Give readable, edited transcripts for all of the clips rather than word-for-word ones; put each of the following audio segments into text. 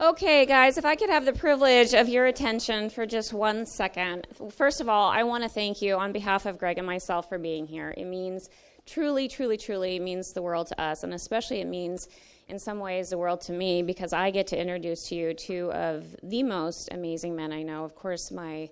Okay, guys, if I could have the privilege of your attention for just 1 second. First of all, I want to thank you on behalf of Greg and myself for being here. It means truly, truly, truly means the world to us, and especially it means in some ways the world to me because I get to introduce to you two of the most amazing men I know. Of course, my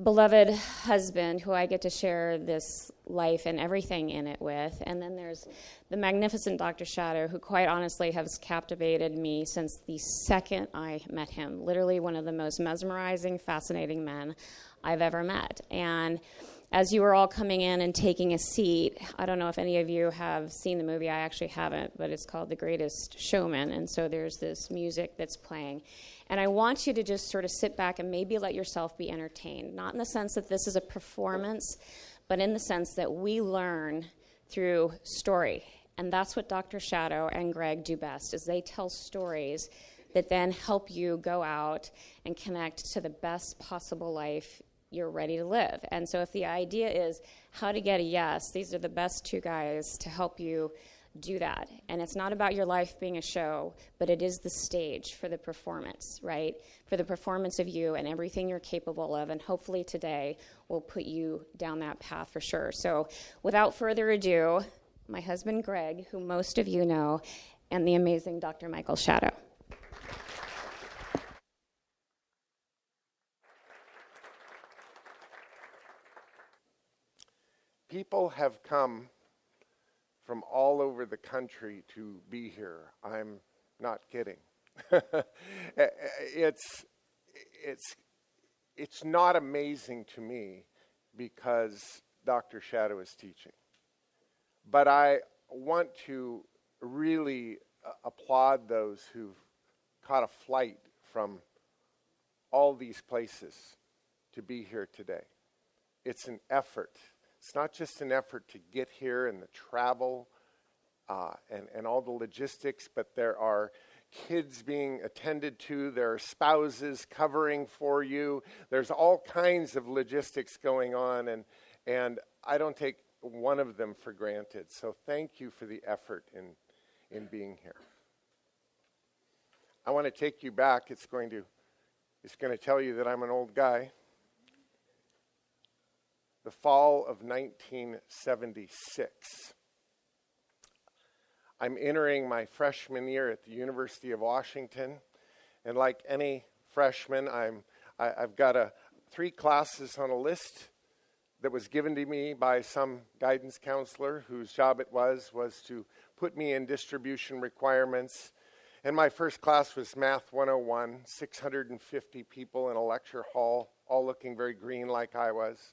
beloved husband, who I get to share this life and everything in it with. And then there's the magnificent Dr. Shadow, who quite honestly has captivated me since the second I met him. Literally one of the most mesmerizing, fascinating men I've ever met. And as you were all coming in and taking a seat, I don't know if any of you have seen the movie. I actually haven't, but it's called The Greatest Showman. And so there's this music that's playing. And I want you to just sort of sit back and maybe let yourself be entertained, not in the sense that this is a performance, but in the sense that we learn through story. And that's what Dr. Shadow and Greg do best, is they tell stories that then help you go out and connect to the best possible life you're ready to live. And so if the idea is how to get a yes, these are the best two guys to help you do that. And it's not about your life being a show, but it is the stage for the performance, right? For the performance of you and everything you're capable of. And hopefully today will put you down that path for sure. So without further ado, my husband Greg, who most of you know, and the amazing Dr. Michael Shadow. People have come from all over the country to be here. I'm not kidding. It's not amazing to me because Dr. Shadow is teaching. But I want to really applaud those who've caught a flight from all these places to be here today. It's an effort. It's not just an effort to get here and the travel and all the logistics, but there are kids being attended to, there are spouses covering for you. There's all kinds of logistics going on, and I don't take one of them for granted. So thank you for the effort in being here. I want to take you back. It's going to tell you that I'm an old guy. The fall of 1976. I'm entering my freshman year at the University of Washington, and like any freshman, I've got 3 classes on a list that was given to me by some guidance counselor whose job it was to put me in distribution requirements. And my first class was Math 101, 650 people in a lecture hall, all looking very green like I was.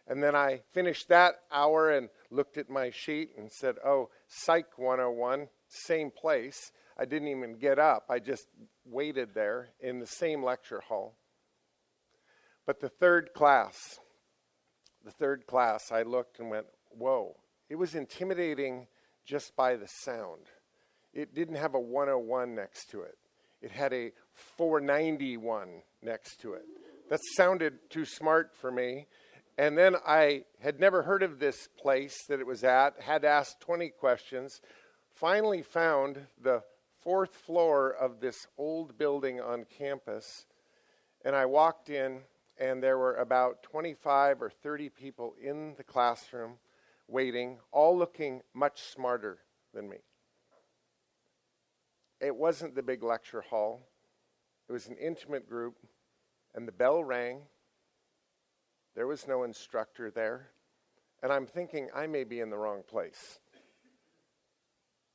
And then I finished that hour and looked at my sheet and said, oh, Psych 101, same place. I didn't even get up. I just waited there in the same lecture hall. But the third class, I looked and went, whoa. It was intimidating just by the sound. It didn't have a 101 next to it. It had a 491 next to it. That sounded too smart for me. And then I had never heard of this place that it was at, had asked 20 questions, finally found the 4th floor of this old building on campus, and I walked in, and there were about 25 or 30 people in the classroom waiting, all looking much smarter than me. It wasn't the big lecture hall. It was an intimate group, and the bell rang. There was no instructor there, and I'm thinking I may be in the wrong place.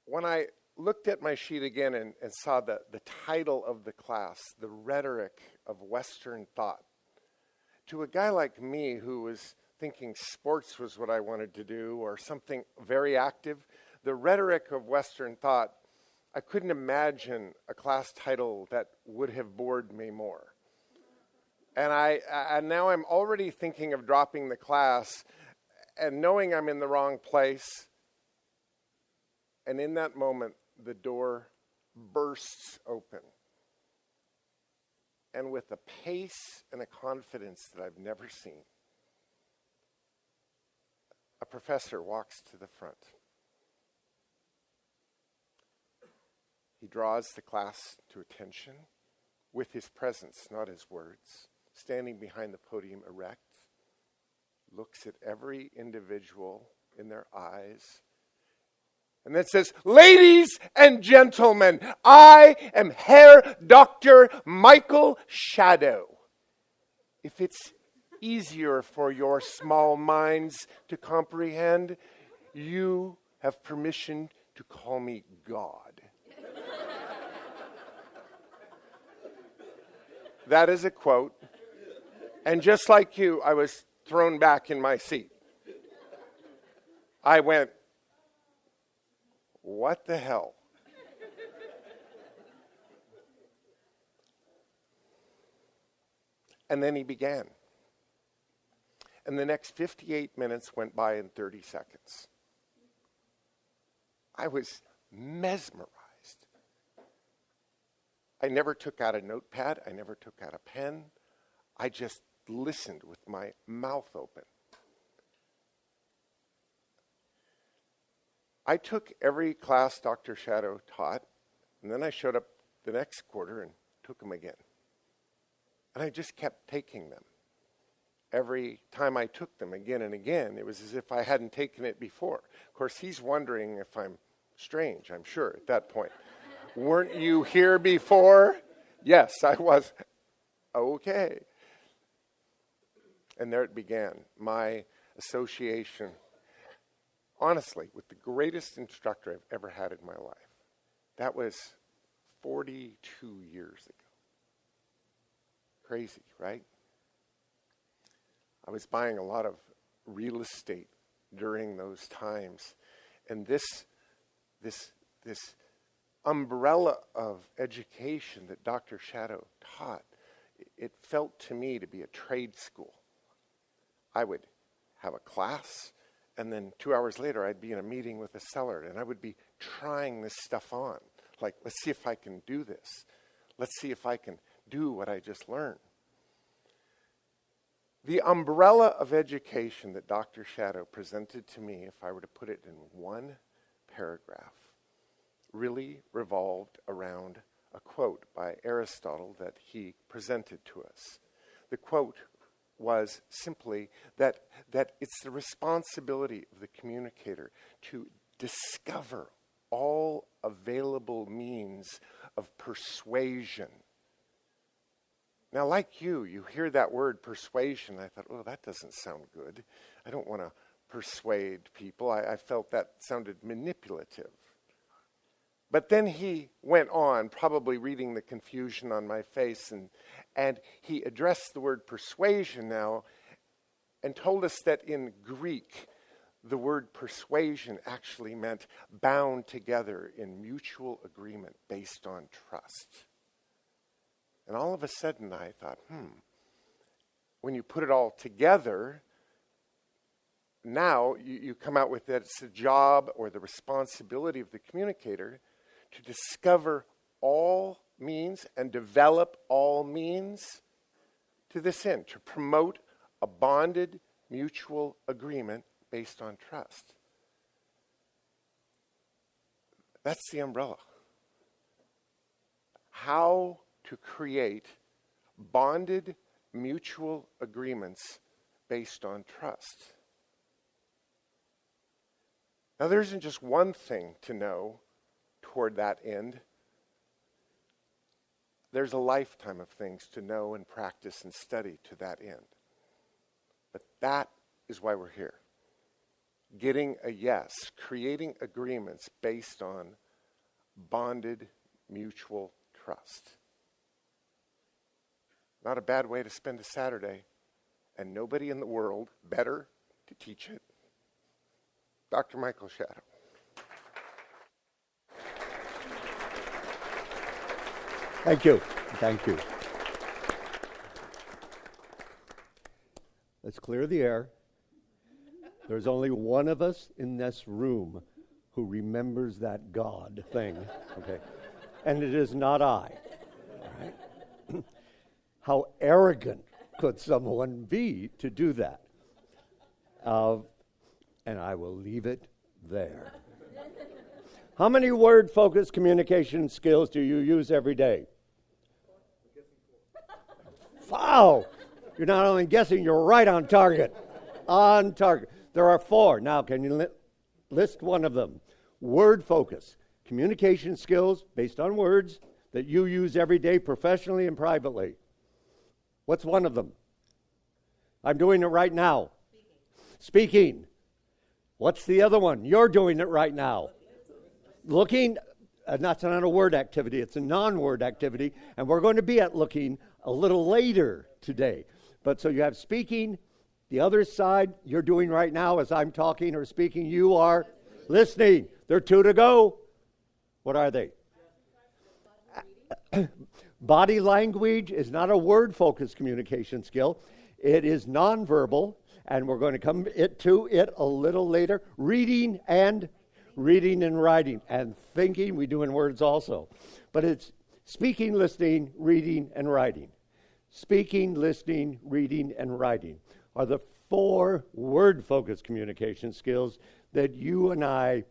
When I looked at my sheet again and saw the title of the class, The Rhetoric of Western Thought, to a guy like me who was thinking sports was what I wanted to do or something very active, The Rhetoric of Western Thought, I couldn't imagine a class title that would have bored me more. And now I'm already thinking of dropping the class and knowing I'm in the wrong place. And in that moment, the door bursts open. And with a pace and a confidence that I've never seen, a professor walks to the front. He draws the class to attention with his presence, not his words, standing behind the podium erect, looks at every individual in their eyes, and then says, "Ladies and gentlemen, I am Herr Dr. Michael Shadow. If it's easier for your small minds to comprehend, you have permission to call me God." That is a quote. And just like you, I was thrown back in my seat. I went, what the hell? And then he began. And the next 58 minutes went by in 30 seconds. I was mesmerized. I never took out a notepad. I never took out a pen. I just listened with my mouth open. I took every class Dr. Shadow taught, and then I showed up the next quarter and took them again. And I just kept taking them. Every time I took them again and again, it was as if I hadn't taken it before. Of course, he's wondering if I'm strange, I'm sure, at that point. Weren't you here before? Yes, I was. Okay. And there it began, my association, honestly, with the greatest instructor I've ever had in my life. That was 42 years ago. Crazy, right? I was buying a lot of real estate during those times. And this umbrella of education that Dr. Shadow taught, it felt to me to be a trade school. I would have a class, and then 2 hours later, I'd be in a meeting with a seller, and I would be trying this stuff on. Like, let's see if I can do this. Let's see if I can do what I just learned. The umbrella of education that Dr. Shadow presented to me, if I were to put it in one paragraph, really revolved around a quote by Aristotle that he presented to us. The quote was simply that it's the responsibility of the communicator to discover all available means of persuasion. Now, like you hear that word persuasion. I thought, oh, that doesn't sound good. I don't want to persuade people. I felt that sounded manipulative. But then he went on, probably reading the confusion on my face, and he addressed the word persuasion now and told us that in Greek, the word persuasion actually meant bound together in mutual agreement based on trust. And all of a sudden I thought, when you put it all together, now you come out with that it's the job or the responsibility of the communicator to discover all means and develop all means to this end, to promote a bonded mutual agreement based on trust. That's the umbrella. How to create bonded mutual agreements based on trust. Now, there isn't just one thing to know toward that end. There's a lifetime of things to know and practice and study to that end. But that is why we're here. Getting a yes, creating agreements based on bonded mutual trust. Not a bad way to spend a Saturday, and nobody in the world better to teach it. Dr. Michael Shadow. Thank you. Thank you. Let's clear the air. There's only one of us in this room who remembers that God thing, okay? And it is not I. All right? How arrogant could someone be to do that? And I will leave it there. How many word-focused communication skills do you use every day? Wow! You're not only guessing, you're right on target. On target. There are 4. Now, can you list one of them? Word focus. Communication skills based on words that you use every day professionally and privately. What's one of them? I'm doing it right now. Speaking. What's the other one? You're doing it right now. Looking. That's not a word activity. It's a non-word activity. And we're going to be at looking a little later today. But so you have speaking. The other side you're doing right now as I'm talking or speaking, you are listening. There are 2 to go. What are they? Body language is not a word-focused communication skill. It is nonverbal, and we're going to come to it a little later. Reading and writing, and thinking, we do in words also. But it's speaking, listening, reading, and writing. Speaking, listening, reading, and writing are the 4 word-focused communication skills that you and I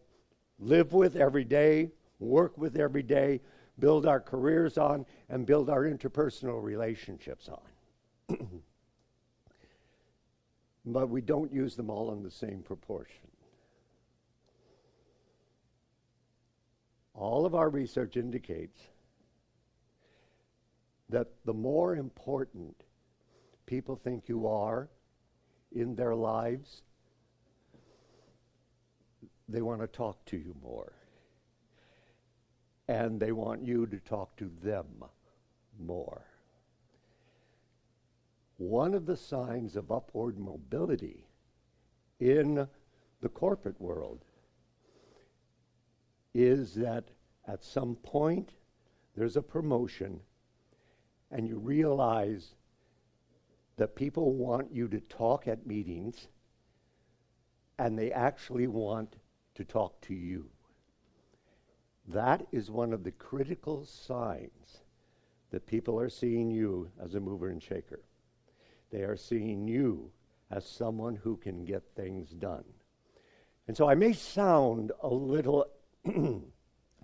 live with every day, work with every day, build our careers on, and build our interpersonal relationships on. But we don't use them all in the same proportion. All of our research indicates that the more important people think you are in their lives, they want to talk to you more. And they want you to talk to them more. One of the signs of upward mobility in the corporate world is that at some point there's a promotion and you realize that people want you to talk at meetings and they actually want to talk to you. That is one of the critical signs that people are seeing you as a mover and shaker. They are seeing you as someone who can get things done. And so I may sound a little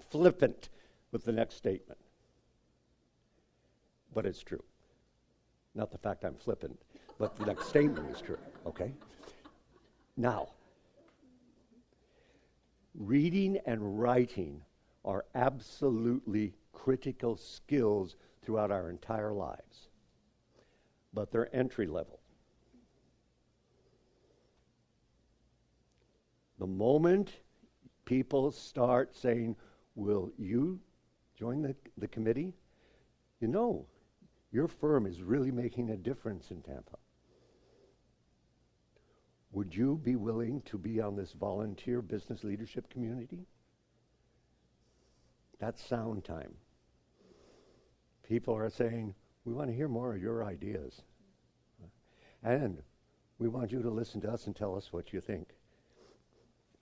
flippant with the next statement, but it's true. Not the fact I'm flippant, but the next statement is true, okay? Now, reading and writing are absolutely critical skills throughout our entire lives, but they're entry level. The moment people start saying, will you join the committee? You know, your firm is really making a difference in Tampa. Would you be willing to be on this volunteer business leadership community? That's sound time. People are saying, we want to hear more of your ideas. And we want you to listen to us and tell us what you think.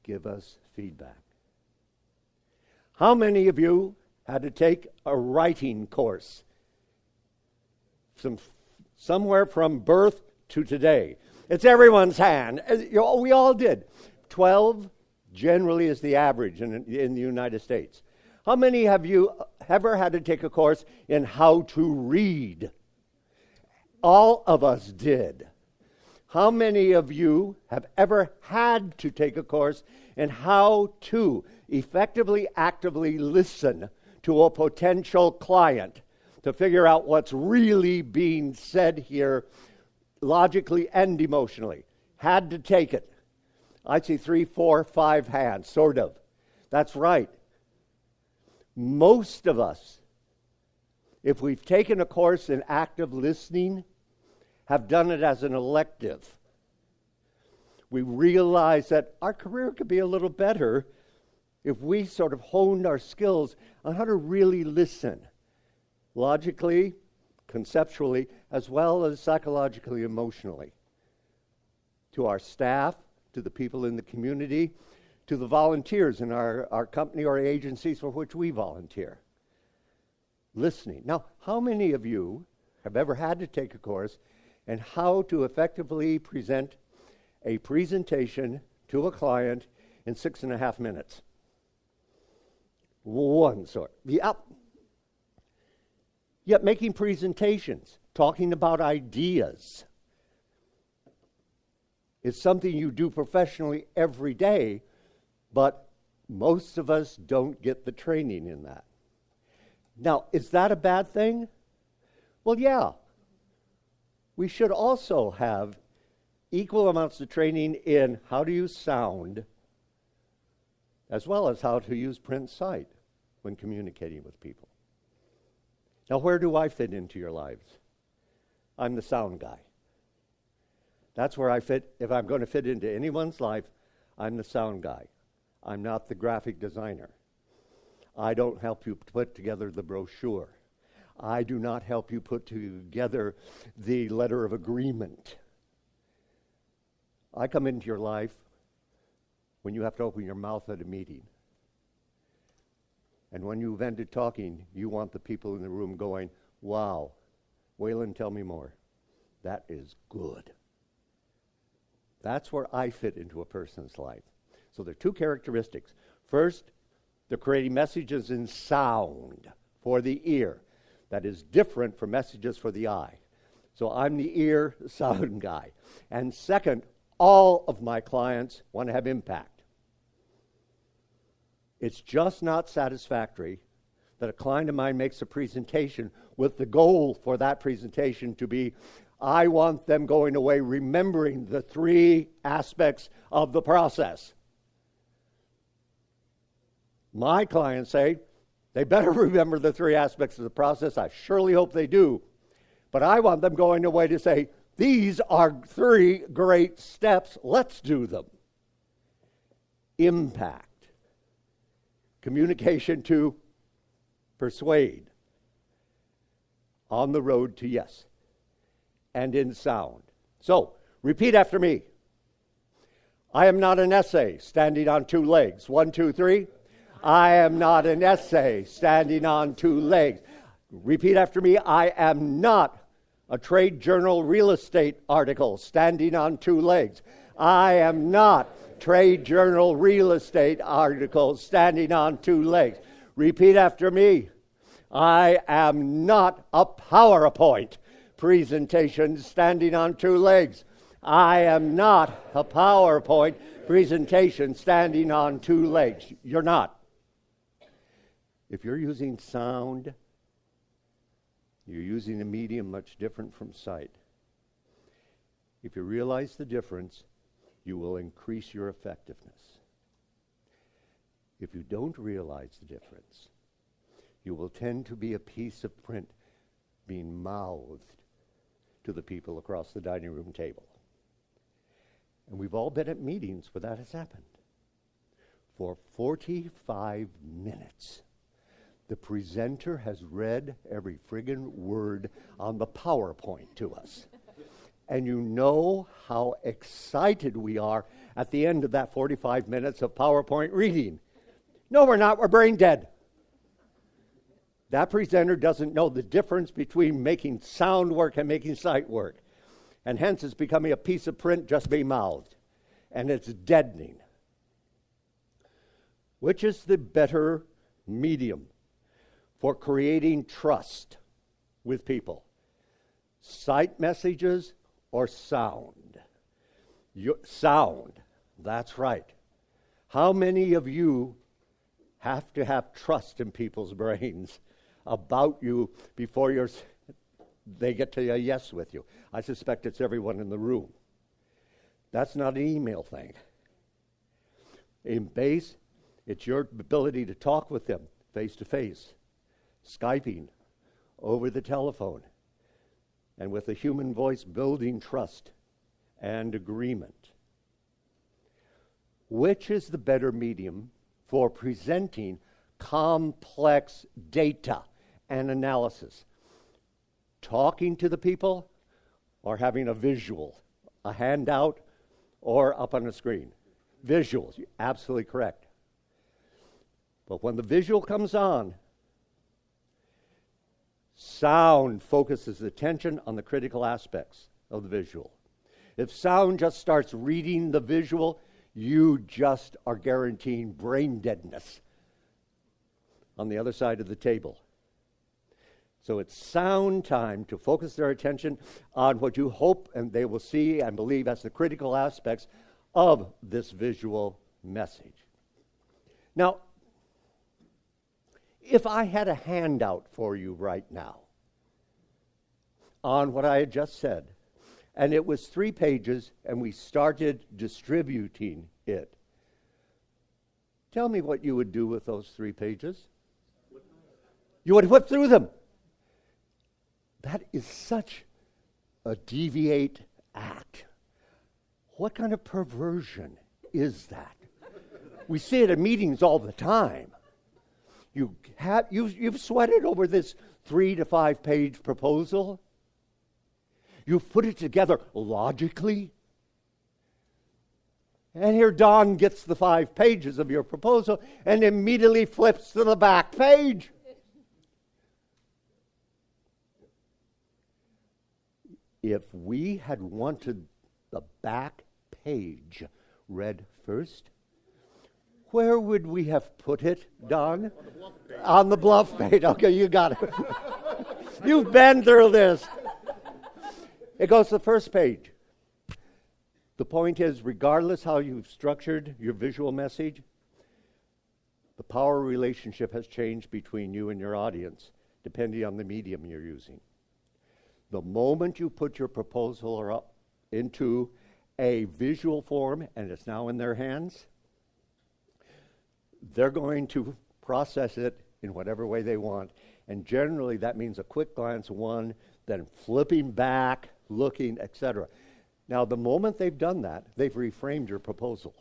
Give us feedback. How many of you had to take a writing course somewhere from birth to today? It's everyone's hand. We all did. 12 generally is the average in the United States. How many have you ever had to take a course in how to read? All of us did. How many of you have ever had to take a course in how to effectively, actively listen to a potential client to figure out what's really being said here logically and emotionally? Had to take it. I see 3, 4, 5 hands, sort of. That's right. Most of us, if we've taken a course in active listening, have done it as an elective. We realize that our career could be a little better if we sort of honed our skills on how to really listen, logically, conceptually, as well as psychologically, emotionally, to our staff, to the people in the community, to the volunteers in our company or agencies for which we volunteer. Listening. Now, how many of you have ever had to take a course in how to effectively present a presentation to a client in 6.5 minutes? One sort. Yep. Yet making presentations, talking about ideas, is something you do professionally every day, but most of us don't get the training in that. Now, is that a bad thing? Well, yeah. We should also have equal amounts of training in how to use sound, as well as how to use print sight when communicating with people. Now, where do I fit into your lives? I'm the sound guy. That's where I fit. If I'm going to fit into anyone's life, I'm the sound guy. I'm not the graphic designer. I don't help you put together the brochure. I do not help you put together the letter of agreement. I come into your life when you have to open your mouth at a meeting. And when you've ended talking, you want the people in the room going, wow, Waylon, tell me more. That is good. That's where I fit into a person's life. So there are two characteristics. First, they're creating messages in sound for the ear. That is different from messages for the eye. So I'm the ear sound guy. And second, all of my clients want to have impact. It's just not satisfactory that a client of mine makes a presentation with the goal for that presentation to be, I want them going away remembering the 3 aspects of the process. My clients say, they better remember the 3 aspects of the process. I surely hope they do. But I want them going away to say, these are 3 great steps. Let's do them. Impact. Communication to persuade. On the road to yes. And in sound. So, repeat after me. I am not an essay standing on 2 legs. 1, 2, 3. I am not an essay standing on 2 legs. Repeat after me. I am not a trade journal real estate article standing on 2 legs. I am not trade journal real estate article standing on 2 legs. Repeat after me. I am not a PowerPoint presentation standing on 2 legs. I am not a PowerPoint presentation standing on 2 legs. You're not. If you're using sound, you're using a medium much different from sight. If you realize the difference, you will increase your effectiveness. If you don't realize the difference, you will tend to be a piece of print being mouthed to the people across the dining room table. And we've all been at meetings where that has happened. For 45 minutes, the presenter has read every friggin' word on the PowerPoint to us. And you know how excited we are at the end of that 45 minutes of PowerPoint reading. No, we're not. We're brain dead. That presenter doesn't know the difference between making sound work and making sight work. And hence it's becoming a piece of print just being mouthed. And it's deadening. Which is the better medium for creating trust with people? Sight messages or sound? Sound, that's right. How many of you have to have trust in people's brains about you before they get to a yes with you? I suspect it's everyone in the room. That's not an email thing. In base, it's your ability to talk with them face to face, Skyping, over the telephone, and with a human voice building trust and agreement. Which is the better medium for presenting complex data and analysis? Talking to the people or having a visual, a handout, or up on a screen? Visuals, you're absolutely correct. But when the visual comes on, sound focuses attention on the critical aspects of the visual. If sound just starts reading the visual, you just are guaranteeing brain deadness. on the other side of the table. So it's sound time to focus their attention on what you hope and they will see and believe as the critical aspects of this visual message. Now, if I had a handout for you right now on what I had just said, and it was 3 pages, and we started distributing it, tell me what you would do with those 3 pages. You would whip through them. That is such a deviate act. What kind of perversion is that? We see it at meetings all the time. You've sweated over this 3 to 5 page proposal. You've put it together logically. And here Don gets the 5 pages of your proposal and immediately flips to the back page. If we had wanted the back page read first, where would we have put it, Don? On the bluff page. Okay, you got it. You've been through this. It goes to the first page. The point is, regardless how you've structured your visual message, the power relationship has changed between you and your audience, depending on the medium you're using. The moment you put your proposal up into a visual form, and it's now in their hands, they're going to process it in whatever way they want. And generally, that means a quick glance, one, then flipping back, looking, etc. Now, the moment they've done that, they've reframed your proposal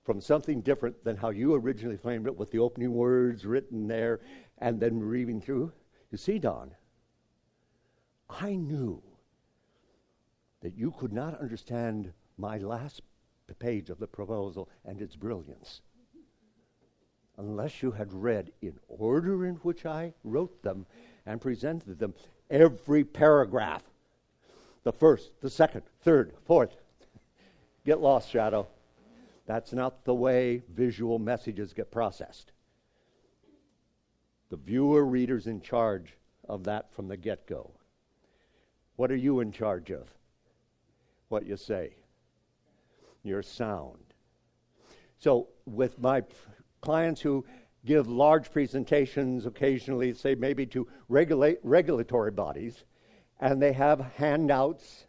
from something different than how you originally framed it with the opening words written there and then reading through. You see, Don, I knew that you could not understand my last page of the proposal and its brilliance unless you had read in order in which I wrote them and presented them every paragraph. The first, the second, third, fourth. Get lost, Shadow. That's not the way visual messages get processed. The viewer reader's in charge of that from the get-go. What are you in charge of? What you say. Your sound. So with my clients who give large presentations occasionally, say maybe to regulatory bodies, and they have handouts,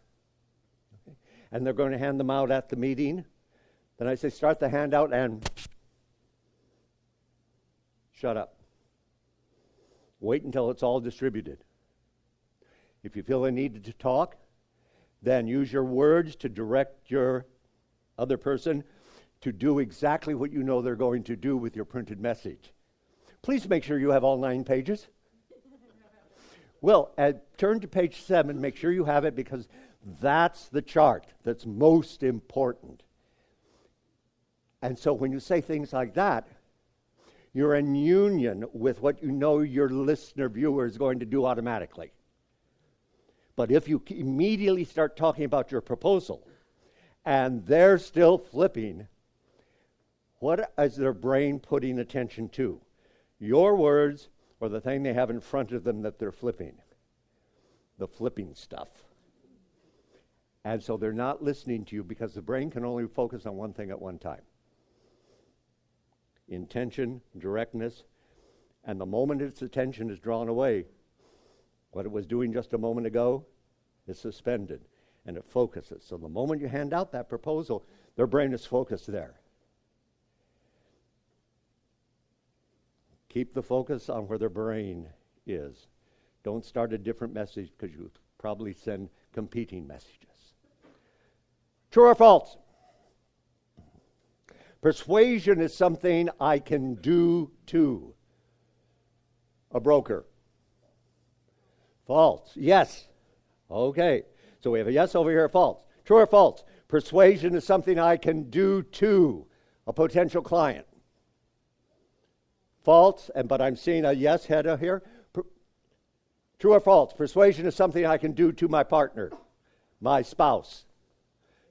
and they're going to hand them out at the meeting, then I say, start the handout and shut up. Wait until it's all distributed. If you feel a need to talk, then use your words to direct your other person to do exactly what you know they're going to do with your printed message. Please make sure you have all 9 pages. Well, turn to page 7, make sure you have it, because that's the chart that's most important. And so when you say things like that, you're in union with what you know your listener, viewer is going to do automatically. But if you immediately start talking about your proposal and they're still flipping, what is their brain putting attention to? Your words or the thing they have in front of them that they're flipping? The flipping stuff. And so they're not listening to you because the brain can only focus on one thing at one time. Intention, directness, and the moment its attention is drawn away, what it was doing just a moment ago is suspended, and it focuses. So the moment you hand out that proposal, their brain is focused there. Keep the focus on where their brain is. Don't start a different message because you probably send competing messages. True or false? Persuasion is something I can do to a broker. False. Yes. Okay. So we have a yes over here, false. True or false? Persuasion is something I can do to a potential client. False, but I'm seeing a yes head here. True or false? Persuasion is something I can do to my partner, my spouse.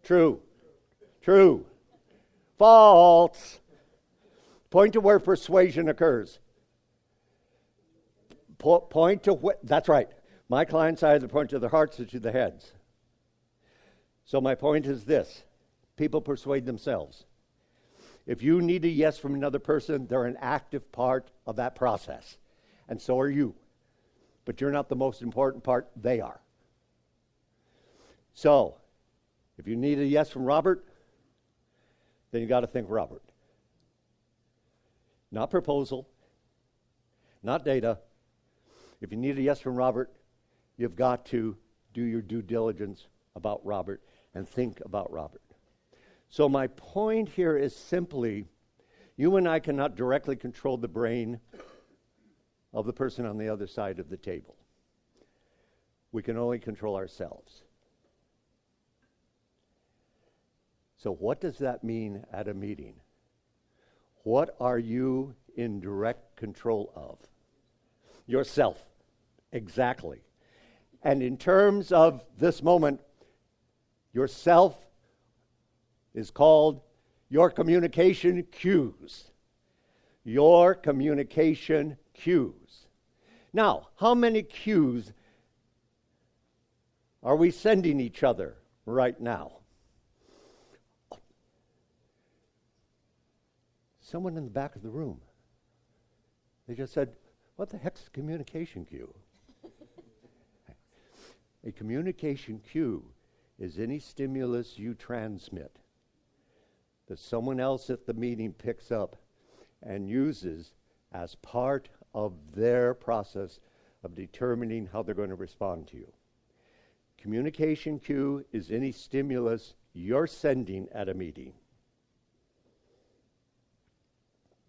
True. True. False. Point to where persuasion occurs. Point to that's right. My clients either point to their hearts or to their heads. So my point is this. People persuade themselves. If you need a yes from another person, they're an active part of that process. And so are you. But you're not the most important part, they are. So, if you need a yes from Robert, then you got to think Robert. Not proposal, not data. If you need a yes from Robert, you've got to do your due diligence about Robert and think about Robert. So my point here is simply, you and I cannot directly control the brain of the person on the other side of the table. We can only control ourselves. So what does that mean at a meeting? What are you in direct control of? Yourself. Exactly. And in terms of this moment, yourself is called your communication cues. Your communication cues. Now, how many cues are we sending each other right now? Someone in the back of the room. They just said, what the heck's a communication cue? A communication cue is any stimulus you transmit that someone else at the meeting picks up and uses as part of their process of determining how they're going to respond to you. Communication cue is any stimulus you're sending at a meeting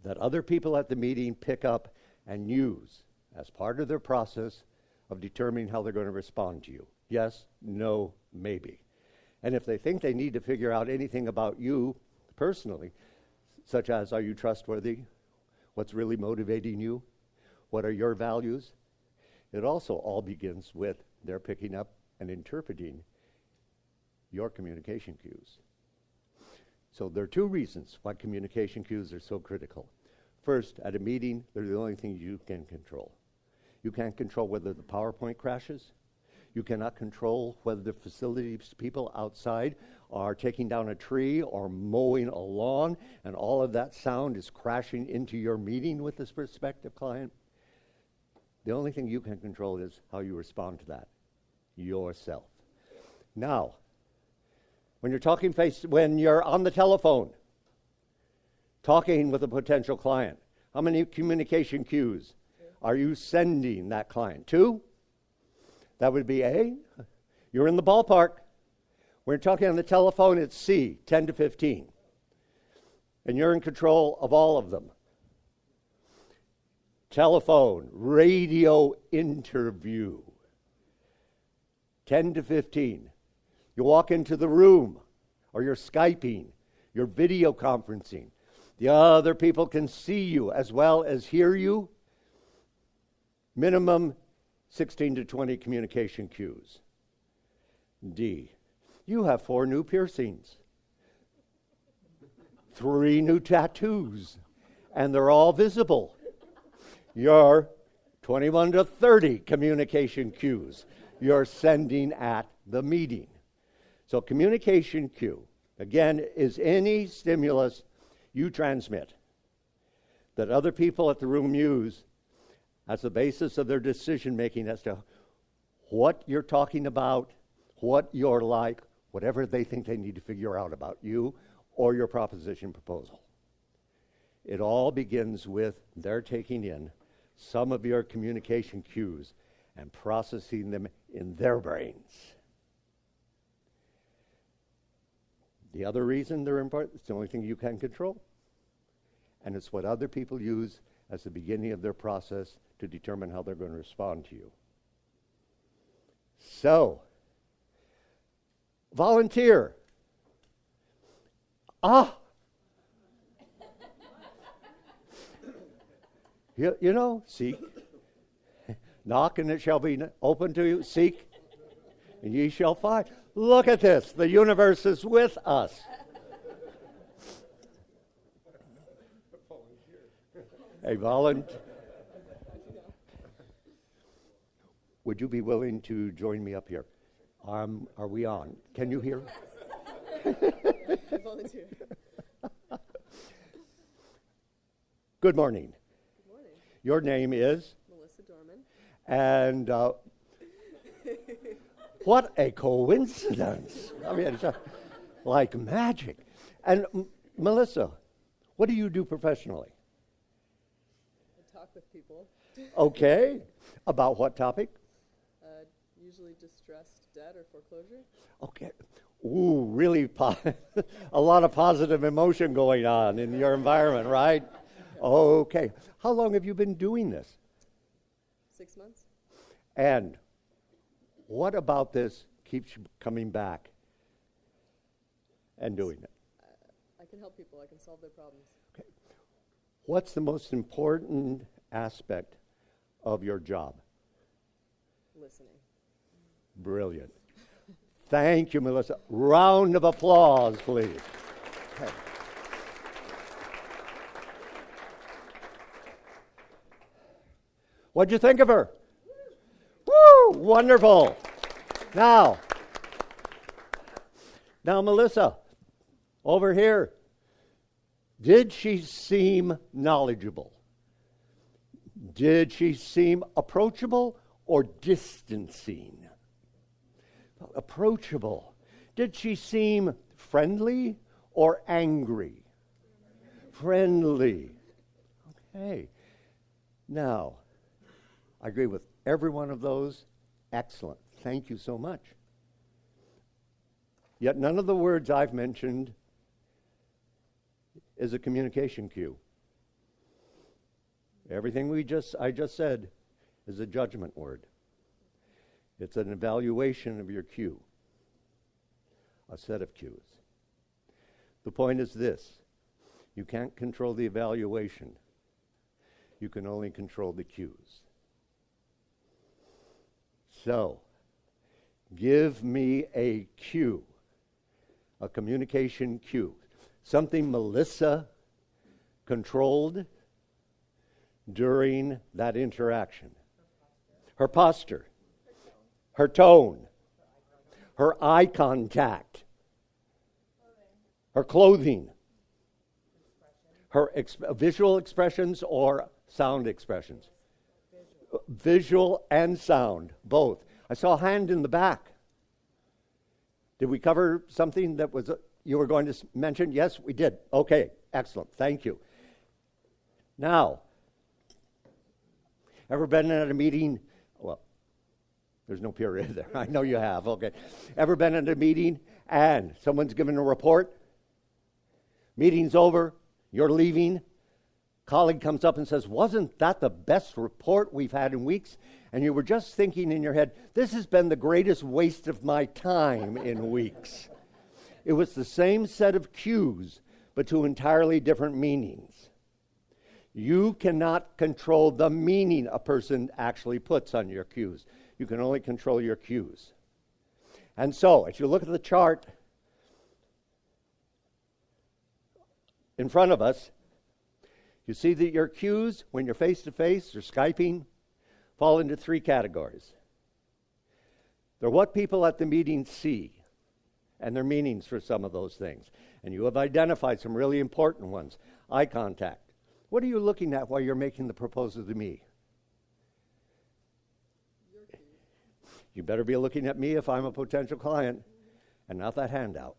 that other people at the meeting pick up and use as part of their process of determining how they're going to respond to you. Yes, no, maybe. And if they think they need to figure out anything about you personally, such as, are you trustworthy? What's really motivating you? What are your values? It also all begins with their picking up and interpreting your communication cues. So there are two reasons why communication cues are so critical. First, at a meeting, they're the only thing you can control. You can't control whether the PowerPoint crashes. You cannot control whether the facilities people outside are taking down a tree or mowing a lawn, and all of that sound is crashing into your meeting with this prospective client. The only thing you can control is how you respond to that, yourself. Now, when you're on the telephone, talking with a potential client, how many communication cues are you sending that client? 2? That would be A. You're in the ballpark. When you're talking on the telephone, it's C, 10 to 15. And you're in control of all of them. Telephone, radio interview, 10 to 15. You walk into the room, or you're Skyping, you're video conferencing. The other people can see you as well as hear you. Minimum 16 to 20 communication cues. D, you have 4 new piercings, 3 new tattoos, and they're all visible. Your 21 to 30 communication cues you're sending at the meeting. So communication cue, again, is any stimulus you transmit that other people at the room use as the basis of their decision making as to what you're talking about, what you're like, whatever they think they need to figure out about you or your proposition proposal. It all begins with their taking in some of your communication cues and processing them in their brains. The other reason they're important, it's the only thing you can control. And it's what other people use as the beginning of their process to determine how they're going to respond to you. So, volunteer. You know, seek. Knock and it shall be open to you. Seek and ye shall find. Look at this. The universe is with us. A volunteer. Would you be willing to join me up here? Are we on? Can you hear? Volunteer. Good morning. Good morning. Your name is? Melissa Dorman. And what a coincidence. I mean, it's like magic. And Melissa, what do you do professionally? I talk with people. Okay. About what topic? Usually distressed debt or foreclosure. Okay. Ooh, really a lot of positive emotion going on in your environment, right? Okay. How long have you been doing this? 6 months. And what about this keeps you coming back and doing it? I can help people. I can solve their problems. Okay. What's the most important aspect of your job? Listening. Brilliant. Thank you, Melissa. Round of applause, please. Okay. What'd you think of her? Woo! Wonderful. Now, Melissa, over here, did she seem knowledgeable? Did she seem approachable or distancing? Approachable. Did she seem friendly or angry? Friendly. Okay. Now, I agree with every one of those. Excellent. Thank you so much. Yet none of the words I've mentioned is a communication cue. Everything I just said is a judgment word. It's an evaluation of your cue, a set of cues. The point is this: you can't control the evaluation. You can only control the cues. So, give me a cue, a communication cue, something Melissa controlled during that interaction. Her posture. Her tone, her eye contact, her clothing, her visual expressions or sound expressions. Visual and sound, both. I saw a hand in the back. Did we cover something that was you were going to mention? Yes, we did. Okay, excellent. Thank you. Now, ever been at a meeting? Well, there's no period there. I know you have. Okay. Ever been at a meeting and someone's given a report? Meeting's over. You're leaving. Colleague comes up and says, "Wasn't that the best report we've had in weeks?" And you were just thinking in your head, "This has been the greatest waste of my time in weeks." It was the same set of cues, but to entirely different meanings. You cannot control the meaning a person actually puts on your cues. You can only control your cues. And so, if you look at the chart in front of us, you see that your cues, when you're face-to-face or Skyping, fall into three categories. They're what people at the meeting see, and their meanings for some of those things. And you have identified some really important ones. Eye contact. What are you looking at while you're making the proposal to me? You better be looking at me if I'm a potential client, and not that handout.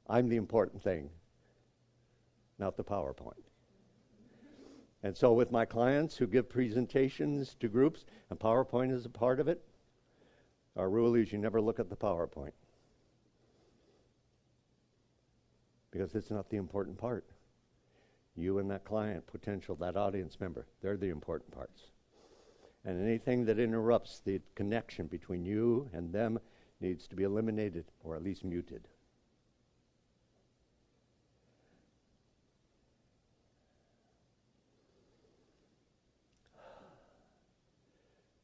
I'm the important thing, not the PowerPoint. And so with my clients who give presentations to groups, and PowerPoint is a part of it, our rule is you never look at the PowerPoint. Because it's not the important part. You and that client, potential, that audience member, they're the important parts. And anything that interrupts the connection between you and them needs to be eliminated or at least muted.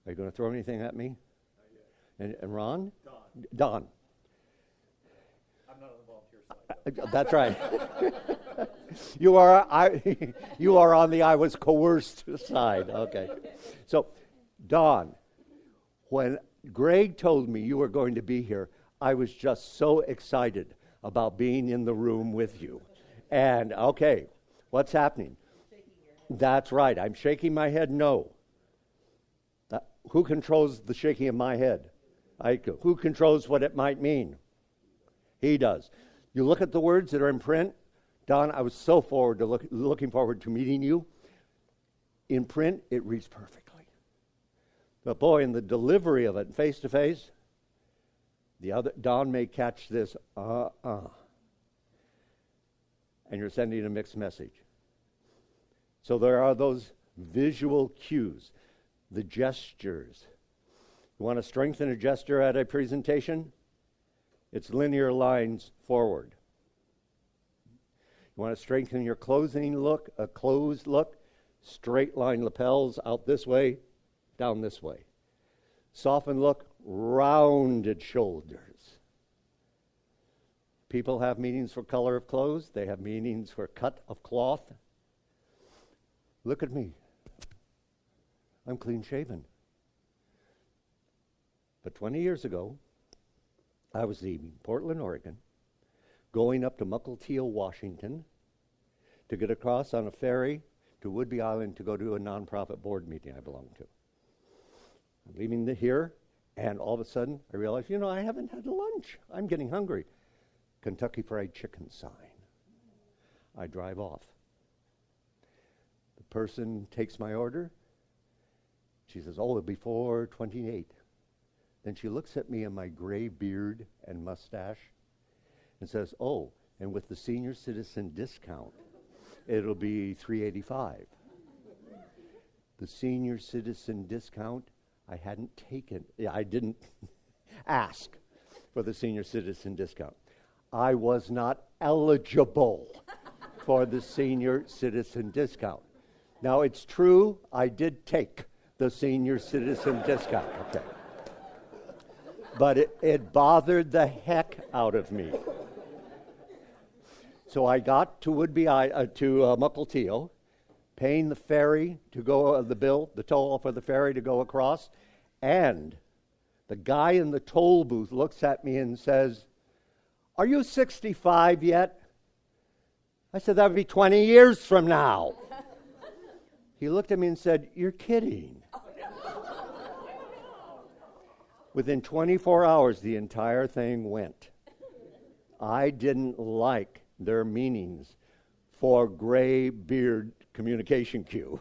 Are you going to throw anything at me? And Ron? Don. Don. I'm I'm not on the volunteer side. That's right. You are on the I was coerced side. Okay. So, Don, when Greg told me you were going to be here, I was just so excited about being in the room with you. And, okay, what's happening? That's right. I'm shaking my head no. Who controls the shaking of my head? Who controls what it might mean? He does. You look at the words that are in print. Don, I was so looking forward to meeting you. In print, it reads perfectly. But boy, in the delivery of it, face to face, Don may catch this, and you're sending a mixed message. So there are those visual cues, the gestures. You want to strengthen a gesture at a presentation? It's linear lines forward. You want to strengthen your closing look, a closed look, straight line lapels out this way, down this way. Soften look, rounded shoulders. People have meanings for color of clothes. They have meanings for cut of cloth. Look at me. I'm clean shaven. But 20 years ago, I was leaving Portland, Oregon, going up to Mukilteo, Washington, to get across on a ferry to Whidbey Island to go to a nonprofit board meeting I belong to. I'm leaving here, and all of a sudden, I realize, I haven't had lunch. I'm getting hungry. Kentucky Fried Chicken sign. I drive off. The person takes my order. She says, it'll be $4.28. Then she looks at me and my gray beard and mustache and says, and with the senior citizen discount, it'll be $3.85. The senior citizen discount, I didn't ask for the senior citizen discount. I was not eligible for the senior citizen discount. Now, it's true, I did take the senior citizen discount. Okay. But it bothered the heck out of me. So I got to Mukilteo, paying the ferry to go, the toll for the ferry to go across, and the guy in the toll booth looks at me and says, "Are you 65 yet?" I said, "That would be 20 years from now." He looked at me and said, "You're kidding." Within 24 hours, the entire thing went. I didn't like their meanings for gray beard communication cue.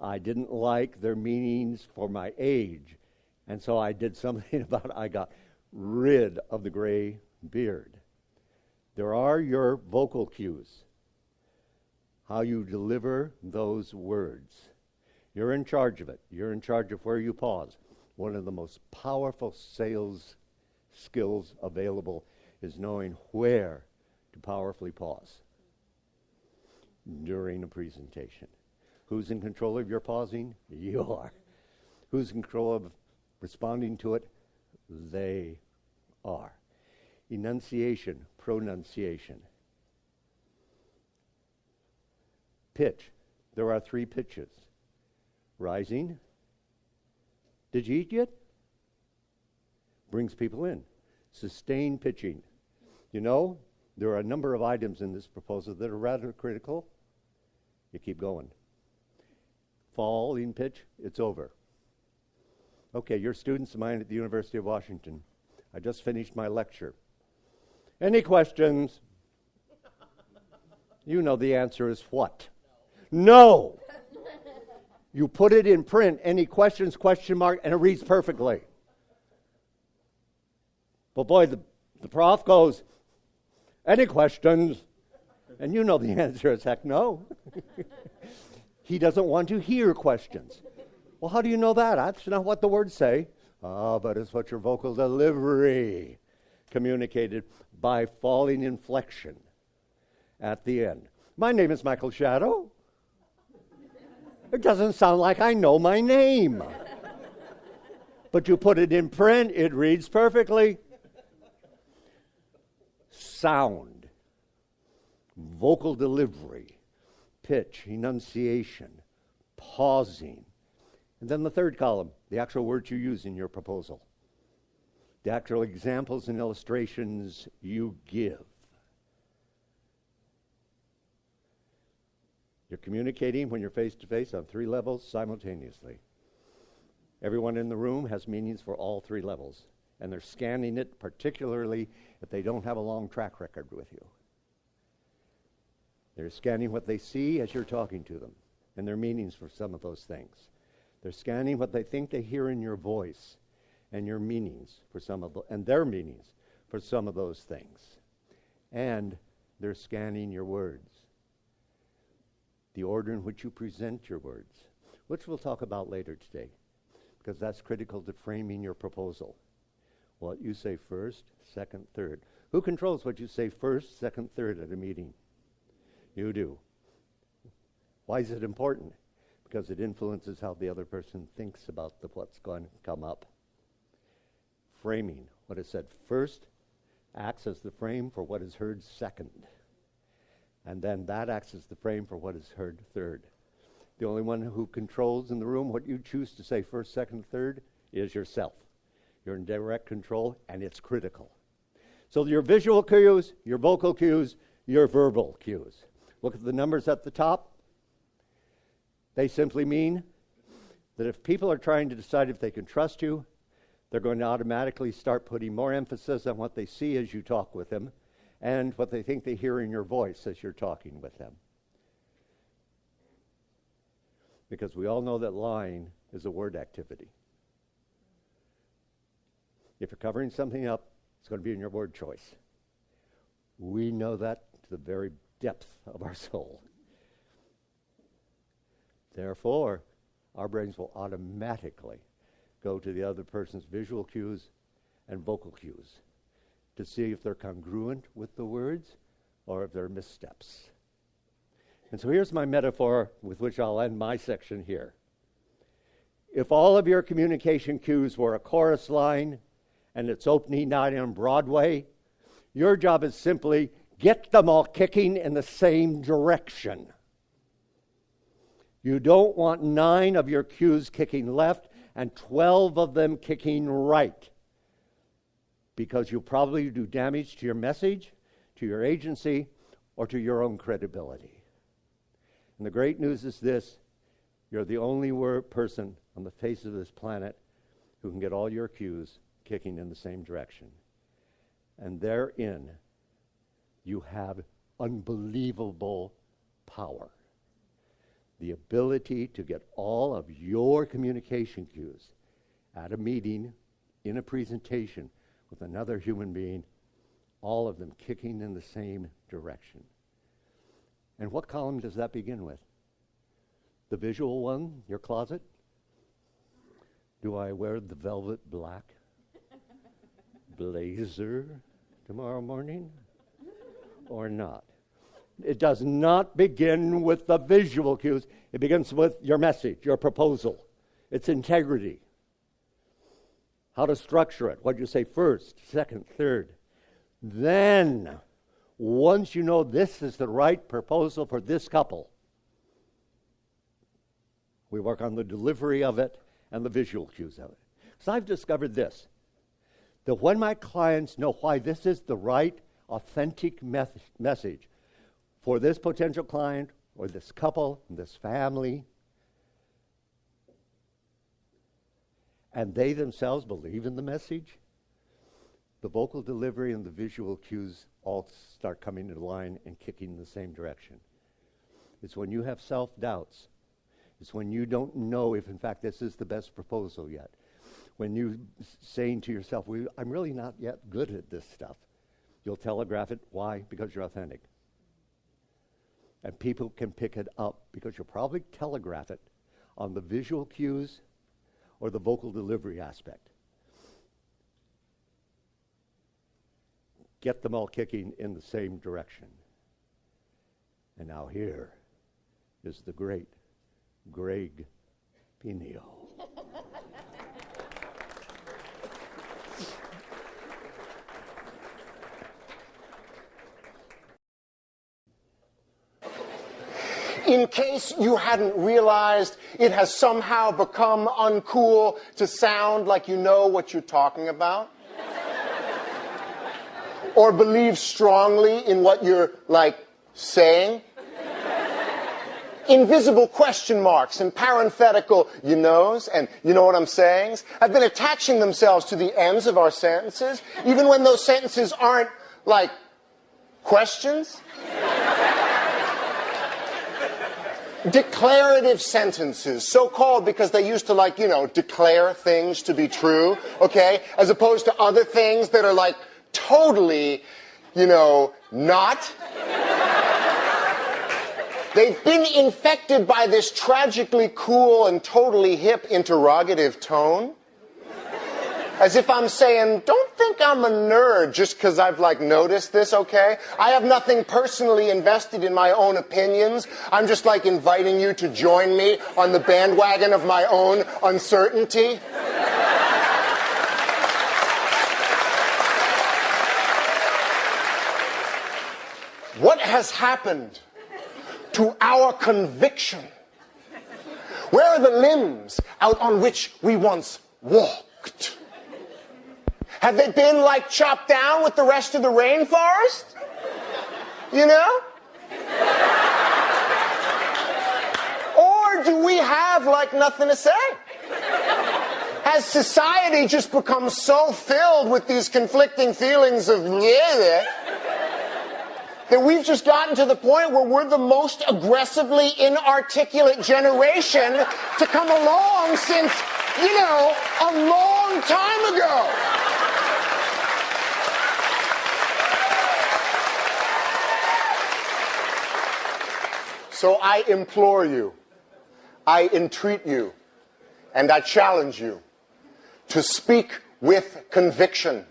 I didn't like their meanings for my age. And so I did something about it. I got rid of the gray beard. There are your vocal cues, how you deliver those words. You're in charge of it. You're in charge of where you pause. One of the most powerful sales skills available is knowing where to powerfully pause during a presentation. Who's in control of your pausing? You are. Who's in control of responding to it? They are. Enunciation, pronunciation. Pitch. There are 3 pitches. Rising. Did you eat yet? Brings people in. Sustained pitching. There are a number of items in this proposal that are rather critical. You keep going. Falling pitch, it's over. Okay, you're students of mine at the University of Washington. I just finished my lecture. Any questions? You know the answer is what? No! You put it in print, any questions, question mark, and it reads perfectly. But boy, the prof goes, any questions? And you know the answer is heck no. He doesn't want to hear questions. Well, how do you know that? That's not what the words say. But it's what your vocal delivery communicated by falling inflection at the end. My name is Michael Shadow. It doesn't sound like I know my name. But you put it in print, it reads perfectly. sound, vocal delivery, pitch, enunciation, pausing. And then the third column, the actual words you use in your proposal, the actual examples and illustrations you give. You're communicating when you're face-to-face on 3 levels simultaneously. Everyone in the room has meanings for all 3 levels, and they're scanning it, particularly if they don't have a long track record with you. They're scanning what they see as you're talking to them, and their meanings for some of those things. They're scanning what they think they hear in your voice, and your meanings for some of and their meanings for some of those things. And they're scanning your words, the order in which you present your words, which we'll talk about later today, because that's critical to framing your proposal. What you say first, second, third. Who controls what you say first, second, third at a meeting? You do. Why is it important? Because it influences how the other person thinks about what's going to come up. Framing, what is said first, acts as the frame for what is heard second. And then that acts as the frame for what is heard third. The only one who controls in the room what you choose to say first, second, third is yourself. You're in direct control, and it's critical. So your visual cues, your vocal cues, your verbal cues. Look at the numbers at the top. They simply mean that if people are trying to decide if they can trust you, they're going to automatically start putting more emphasis on what they see as you talk with them and what they think they hear in your voice as you're talking with them. Because we all know that lying is a word activity. If you're covering something up, it's going to be in your word choice. We know that to the very depth of our soul. Therefore, our brains will automatically go to the other person's visual cues and vocal cues to see if they're congruent with the words or if they're missteps. And so here's my metaphor with which I'll end my section here. If all of your communication cues were a chorus line and it's opening night on Broadway, your job is simply get them all kicking in the same direction. You don't want 9 of your cues kicking left and 12 of them kicking right, because you'll probably do damage to your message, to your agency, or to your own credibility. And the great news is this: you're the only person on the face of this planet who can get all your cues kicking in the same direction. And therein, you have unbelievable power. The ability to get all of your communication cues at a meeting, in a presentation with another human being, all of them kicking in the same direction. And what column does that begin with? The visual one, your closet? Do I wear the velvet black blazer tomorrow morning or not? It does not begin with the visual cues. It begins with your message, your proposal, its integrity, how to structure it, what you say first, second, third. Then, once you know this is the right proposal for this couple, we work on the delivery of it and the visual cues of it. So I've discovered this, that when my clients know why this is the right, authentic message for this potential client or this couple, this family, and they themselves believe in the message, the vocal delivery and the visual cues all start coming into line and kicking in the same direction. It's when you have self-doubts. It's when you don't know if, in fact, this is the best proposal yet. When you're saying to yourself, I'm really not yet good at this stuff. You'll telegraph it. Why? Because you're authentic. And people can pick it up because you'll probably telegraph it on the visual cues or the vocal delivery aspect. Get them all kicking in the same direction. And now here is the great Greg Pinio. in case you hadn't realized, it has somehow become uncool to sound like you know what you're talking about. Or believe strongly in what you're, saying. Invisible question marks and parenthetical you knows and you know what I'm saying have been attaching themselves to the ends of our sentences, even when those sentences aren't, questions. Declarative sentences, so called because they used to, declare things to be true, okay? As opposed to other things that are, totally, not. They've been infected by this tragically cool and totally hip interrogative tone. As if I'm saying, don't think I'm a nerd just because I've, noticed this, okay? I have nothing personally invested in my own opinions. I'm just, inviting you to join me on the bandwagon of my own uncertainty. What has happened to our conviction? Where are the limbs out on which we once walked? Have they been, chopped down with the rest of the rainforest? Or do we have, nothing to say? Has society just become so filled with these conflicting feelings of that we've just gotten to the point where we're the most aggressively inarticulate generation to come along since, a long time ago. So I implore you, I entreat you, and I challenge you to speak with conviction.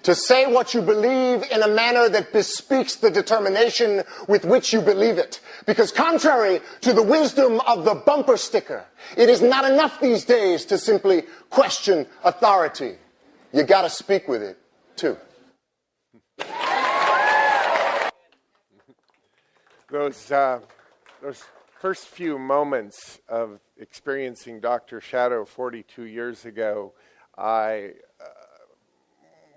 To say what you believe in a manner that bespeaks the determination with which you believe it. Because contrary to the wisdom of the bumper sticker, it is not enough these days to simply question authority. You gotta speak with it, too. Those first few moments of experiencing Dr. Shadow 42 years ago,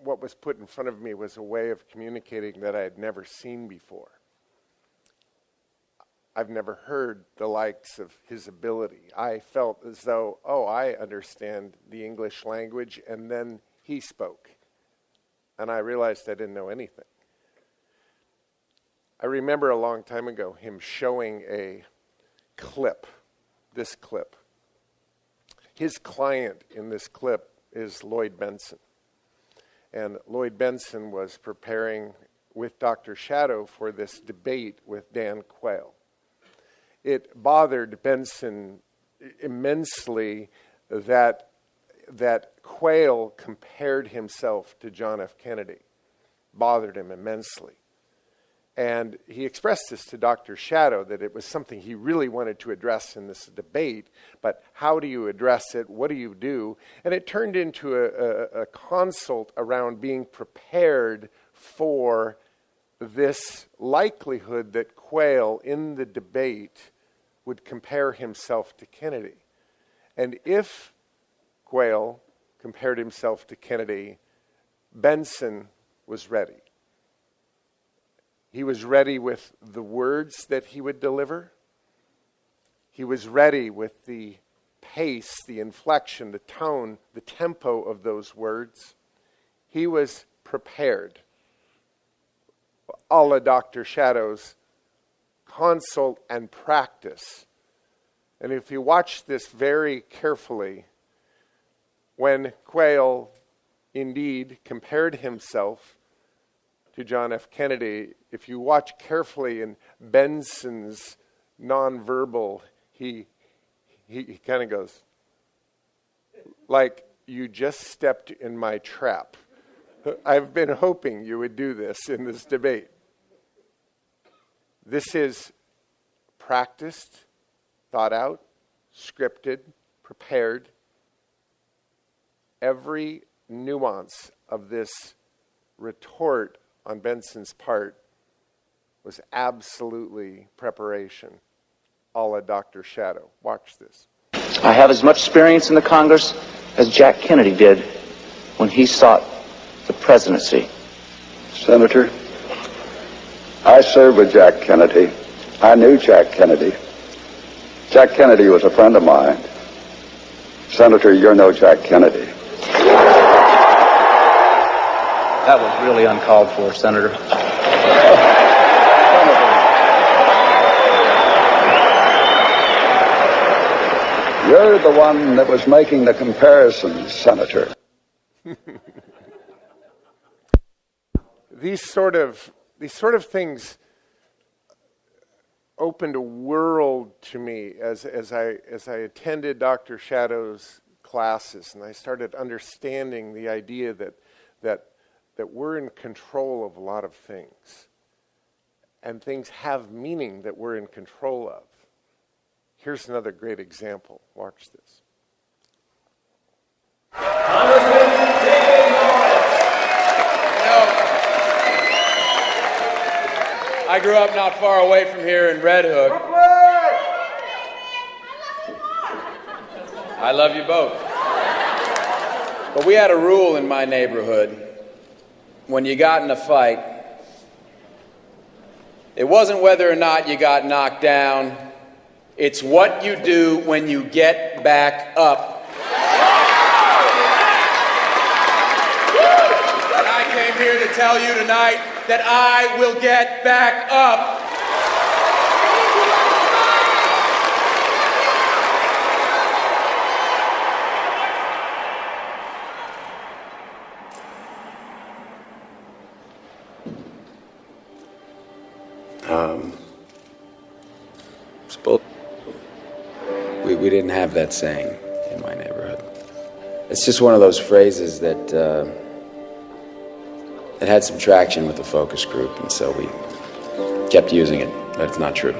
what was put in front of me was a way of communicating that I had never seen before. I've never heard the likes of his ability. I felt as though, I understand the English language, and then he spoke. And I realized I didn't know anything. I remember a long time ago him showing a clip, this clip. His client in this clip is Lloyd Benson. And Lloyd Benson was preparing with Dr. Shadow for this debate with Dan Quayle. It bothered Benson immensely that Quayle compared himself to John F. Kennedy. Bothered him immensely. And he expressed this to Dr. Shadow, that it was something he really wanted to address in this debate, but how do you address it? What do you do? And it turned into a consult around being prepared for this likelihood that Quayle, in the debate, would compare himself to Kennedy. And if Quayle compared himself to Kennedy, Benson was ready. He was ready with the words that he would deliver. He was ready with the pace, the inflection, the tone, the tempo of those words. He was prepared. A la Dr. Shadow's consult and practice. And if you watch this very carefully, when Quayle indeed compared himself to John F. Kennedy, if you watch carefully in Benson's nonverbal, he kind of goes, like, you just stepped in my trap. I've been hoping you would do this in this debate. This is practiced, thought out, scripted, prepared. Every nuance of this retort on Benson's part was absolutely preparation. a la Dr. Shadow. Watch this. I have as much experience in the Congress as Jack Kennedy did when he sought the presidency. Senator, I served with Jack Kennedy. I knew Jack Kennedy. Jack Kennedy was a friend of mine. Senator, you're no Jack Kennedy. That was really uncalled for, Senator. You're the one that was making the comparisons, Senator. These sort of things opened a world to me as I attended Dr. Shadow's classes, and I started understanding the idea that we're in control of a lot of things, and things have meaning that we're in control of. Here's another great example. Watch this. I grew up not far away from here in Red Hook. I love you both. But we had a rule in my neighborhood. When you got in a fight, it wasn't whether or not you got knocked down. It's what you do when you get back up. And I came here to tell you tonight that I will get back up. We didn't have that saying in my neighborhood. It's just one of those phrases that it had some traction with the focus group, and so we kept using it, but it's not true.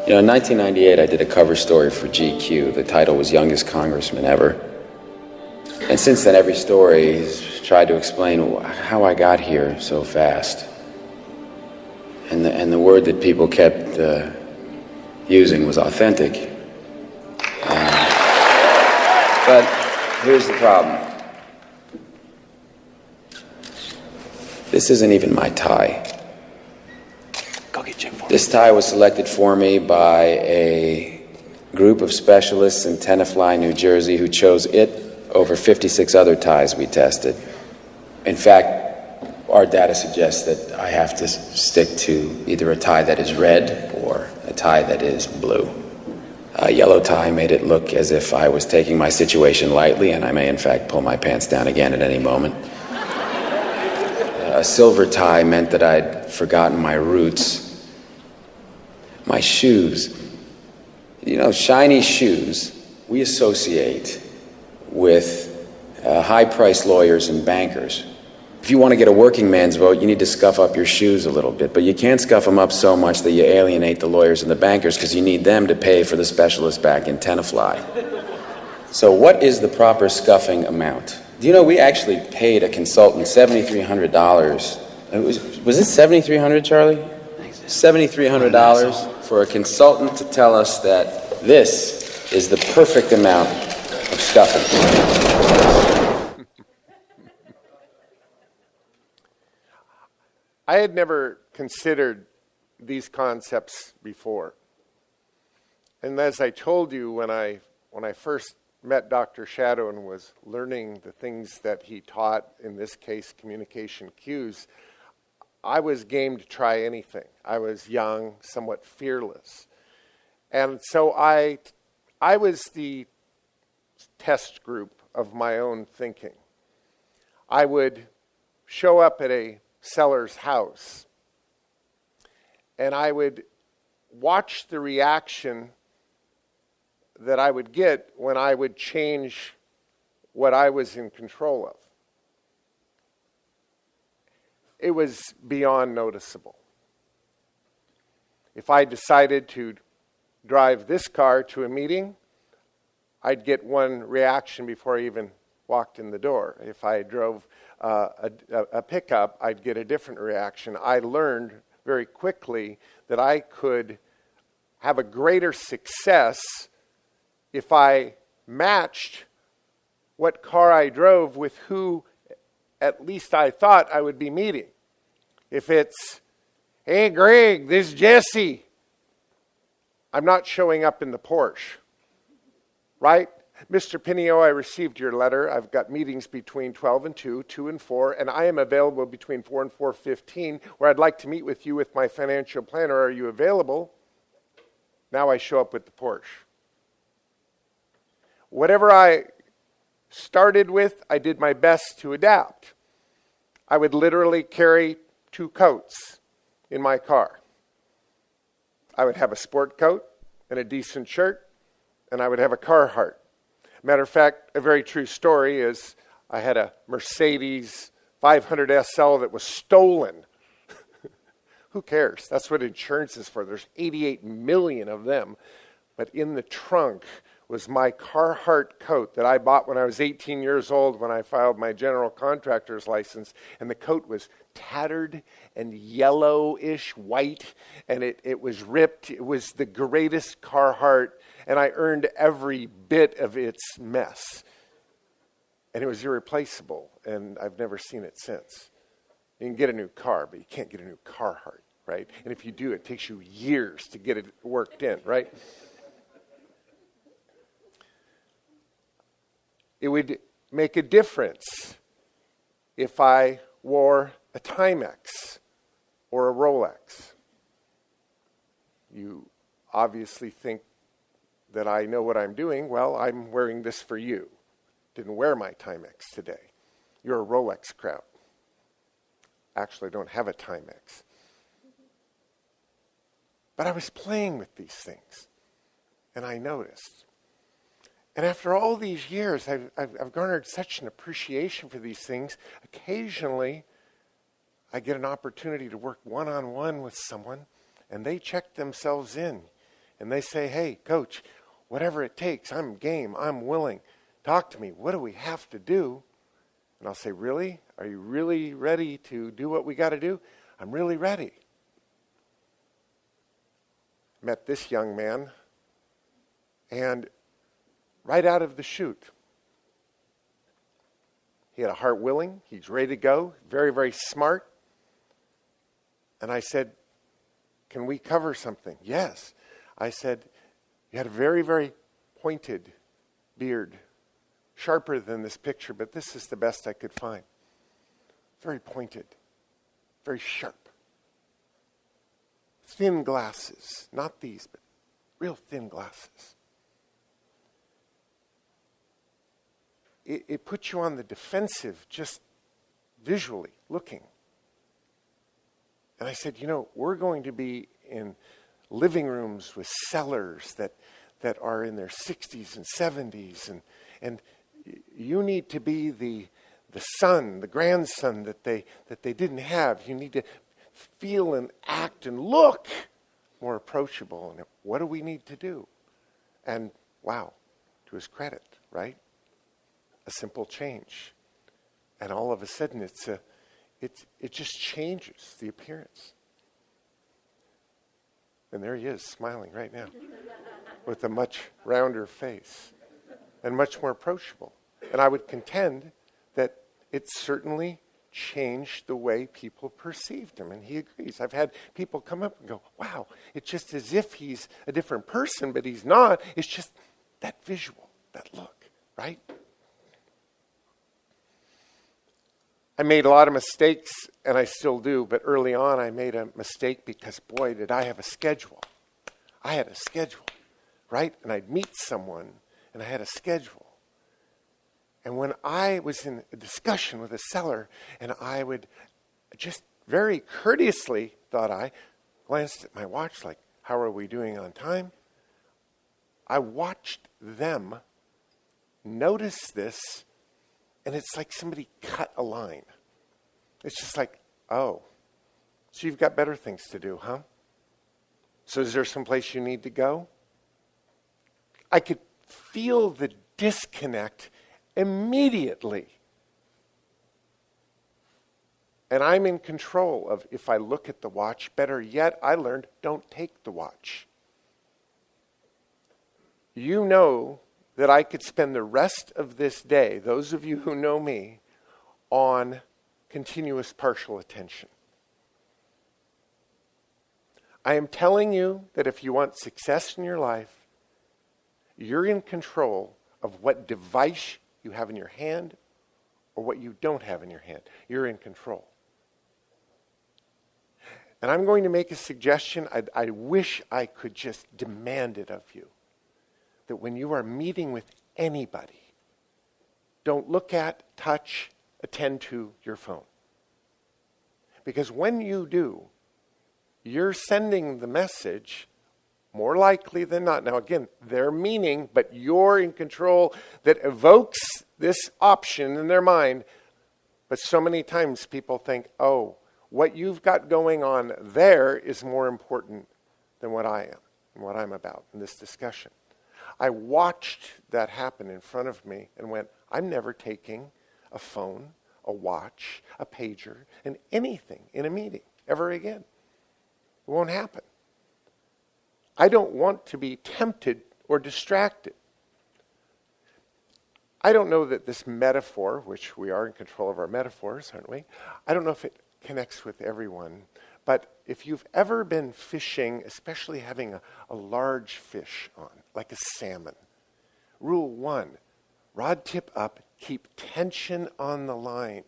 You know, in 1998, I did a cover story for GQ. The title was Youngest Congressman Ever. And since then, every story has tried to explain how I got here so fast. And the word that people kept using was authentic. But here's the problem. This isn't even my tie. Go get Jim for me. This tie was selected for me by a group of specialists in Tenafly, New Jersey, who chose it over 56 other ties we tested. In fact, our data suggests that I have to stick to either a tie that is red or a tie that is blue. A yellow tie made it look as if I was taking my situation lightly, and I may in fact pull my pants down again at any moment. A silver tie meant that I'd forgotten my roots. My shoes. You know, shiny shoes we associate with high-priced lawyers and bankers. If you want to get a working man's vote, you need to scuff up your shoes a little bit, but you can't scuff them up so much that you alienate the lawyers and the bankers, because you need them to pay for the specialists back in Tenafly. So what is the proper scuffing amount? Do you know we actually paid a consultant $7,300? Was it $7,300, Charlie? $7,300 for a consultant to tell us that this is the perfect amount of scuffing. I had never considered these concepts before. And as I told you when I first met Dr. Shadow and was learning the things that he taught, in this case communication cues, I was game to try anything. I was young, somewhat fearless. And so I was the test group of my own thinking. I would show up at a seller's house, and I would watch the reaction that I would get when I would change what I was in control of. It was beyond noticeable. If I decided to drive this car to a meeting, I'd get one reaction before I even walked in the door. If I drove a pickup, I'd get a different reaction. I learned very quickly that I could have a greater success if I matched what car I drove with who at least I thought I would be meeting. If it's, hey Greg, this is Jesse, I'm not showing up in the Porsche, right? Mr. Pinio, I received your letter. I've got meetings between 12 and 2, 2 and 4, and I am available between 4 and 4:15, where I'd like to meet with you with my financial planner. Are you available? Now I show up with the Porsche. Whatever I started with, I did my best to adapt. I would literally carry 2 coats in my car. I would have a sport coat and a decent shirt, and I would have a Carhartt. Matter of fact, a very true story is I had a Mercedes 500 SL that was stolen. Who cares? That's what insurance is for. There's 88 million of them. But in the trunk was my Carhartt coat that I bought when I was 18 years old when I filed my general contractor's license. And the coat was tattered and yellowish white, and it was ripped. It was the greatest Carhartt, and I earned every bit of its mess. And it was irreplaceable, and I've never seen it since. You can get a new car, but you can't get a new Carhartt, right? And if you do, it takes you years to get it worked in, right? It would make a difference if I wore a Timex or a Rolex. You obviously think that I know what I'm doing. Well, I'm wearing this for you. Didn't wear my Timex today. You're a Rolex crowd. Actually, I don't have a Timex. But I was playing with these things, and I noticed. And after all these years, I've garnered such an appreciation for these things. Occasionally, I get an opportunity to work one-on-one with someone, and they check themselves in. And they say, hey, coach, whatever it takes, I'm game, I'm willing. Talk to me. What do we have to do? And I'll say, really? Are you really ready to do what we got to do? I'm really ready. Met this young man, and right out of the chute, he had a heart willing. He's ready to go. Very, very smart. And I said, can we cover something? Yes. I said, you had a very, very pointed beard. Sharper than this picture, but this is the best I could find. Very pointed. Very sharp. Thin glasses. Not these, but real thin glasses. It puts you on the defensive just visually looking. And I said, we're going to be in living rooms with sellers that are in their 60s and 70s, and you need to be the son, the grandson that they didn't have. You need to feel and act and look more approachable. And what do we need to do? And wow, to his credit, right? A simple change, and all of a sudden it just changes the appearance. And there he is, smiling right now, with a much rounder face and much more approachable. And I would contend that it certainly changed the way people perceived him, and he agrees. I've had people come up and go, wow, it's just as if he's a different person, but he's not. It's just that visual, that look, right? I made a lot of mistakes, and I still do, but early on I made a mistake because, boy, did I have a schedule. I had a schedule, right? And I'd meet someone, and I had a schedule. And when I was in a discussion with a seller, and I would just very courteously, thought I, glanced at my watch like, how are we doing on time? I watched them notice this, and it's like somebody cut a line. It's just like, oh, so you've got better things to do, huh? So is there someplace you need to go? I could feel the disconnect immediately. And I'm in control of if I look at the watch. Better yet, I learned, don't take the watch. you know that I could spend the rest of this day, those of you who know me, on continuous partial attention. I am telling you that if you want success in your life, you're in control of what device you have in your hand or what you don't have in your hand. You're in control. And I'm going to make a suggestion. I wish I could just demand it of you. That when you are meeting with anybody, don't look at, touch, attend to your phone. Because when you do, you're sending the message, more likely than not. Now again, their meaning, but you're in control, that evokes this option in their mind. But so many times people think, oh, what you've got going on there is more important than what I am and what I'm about in this discussion. I watched that happen in front of me and went, I'm never taking a phone, a watch, a pager, and anything in a meeting ever again. It won't happen. I don't want to be tempted or distracted. I don't know that this metaphor, which we are in control of our metaphors, aren't we? I don't know if it connects with everyone. But if you've ever been fishing, especially having a large fish on, like a salmon, rule 1, rod tip up, keep tension on the line,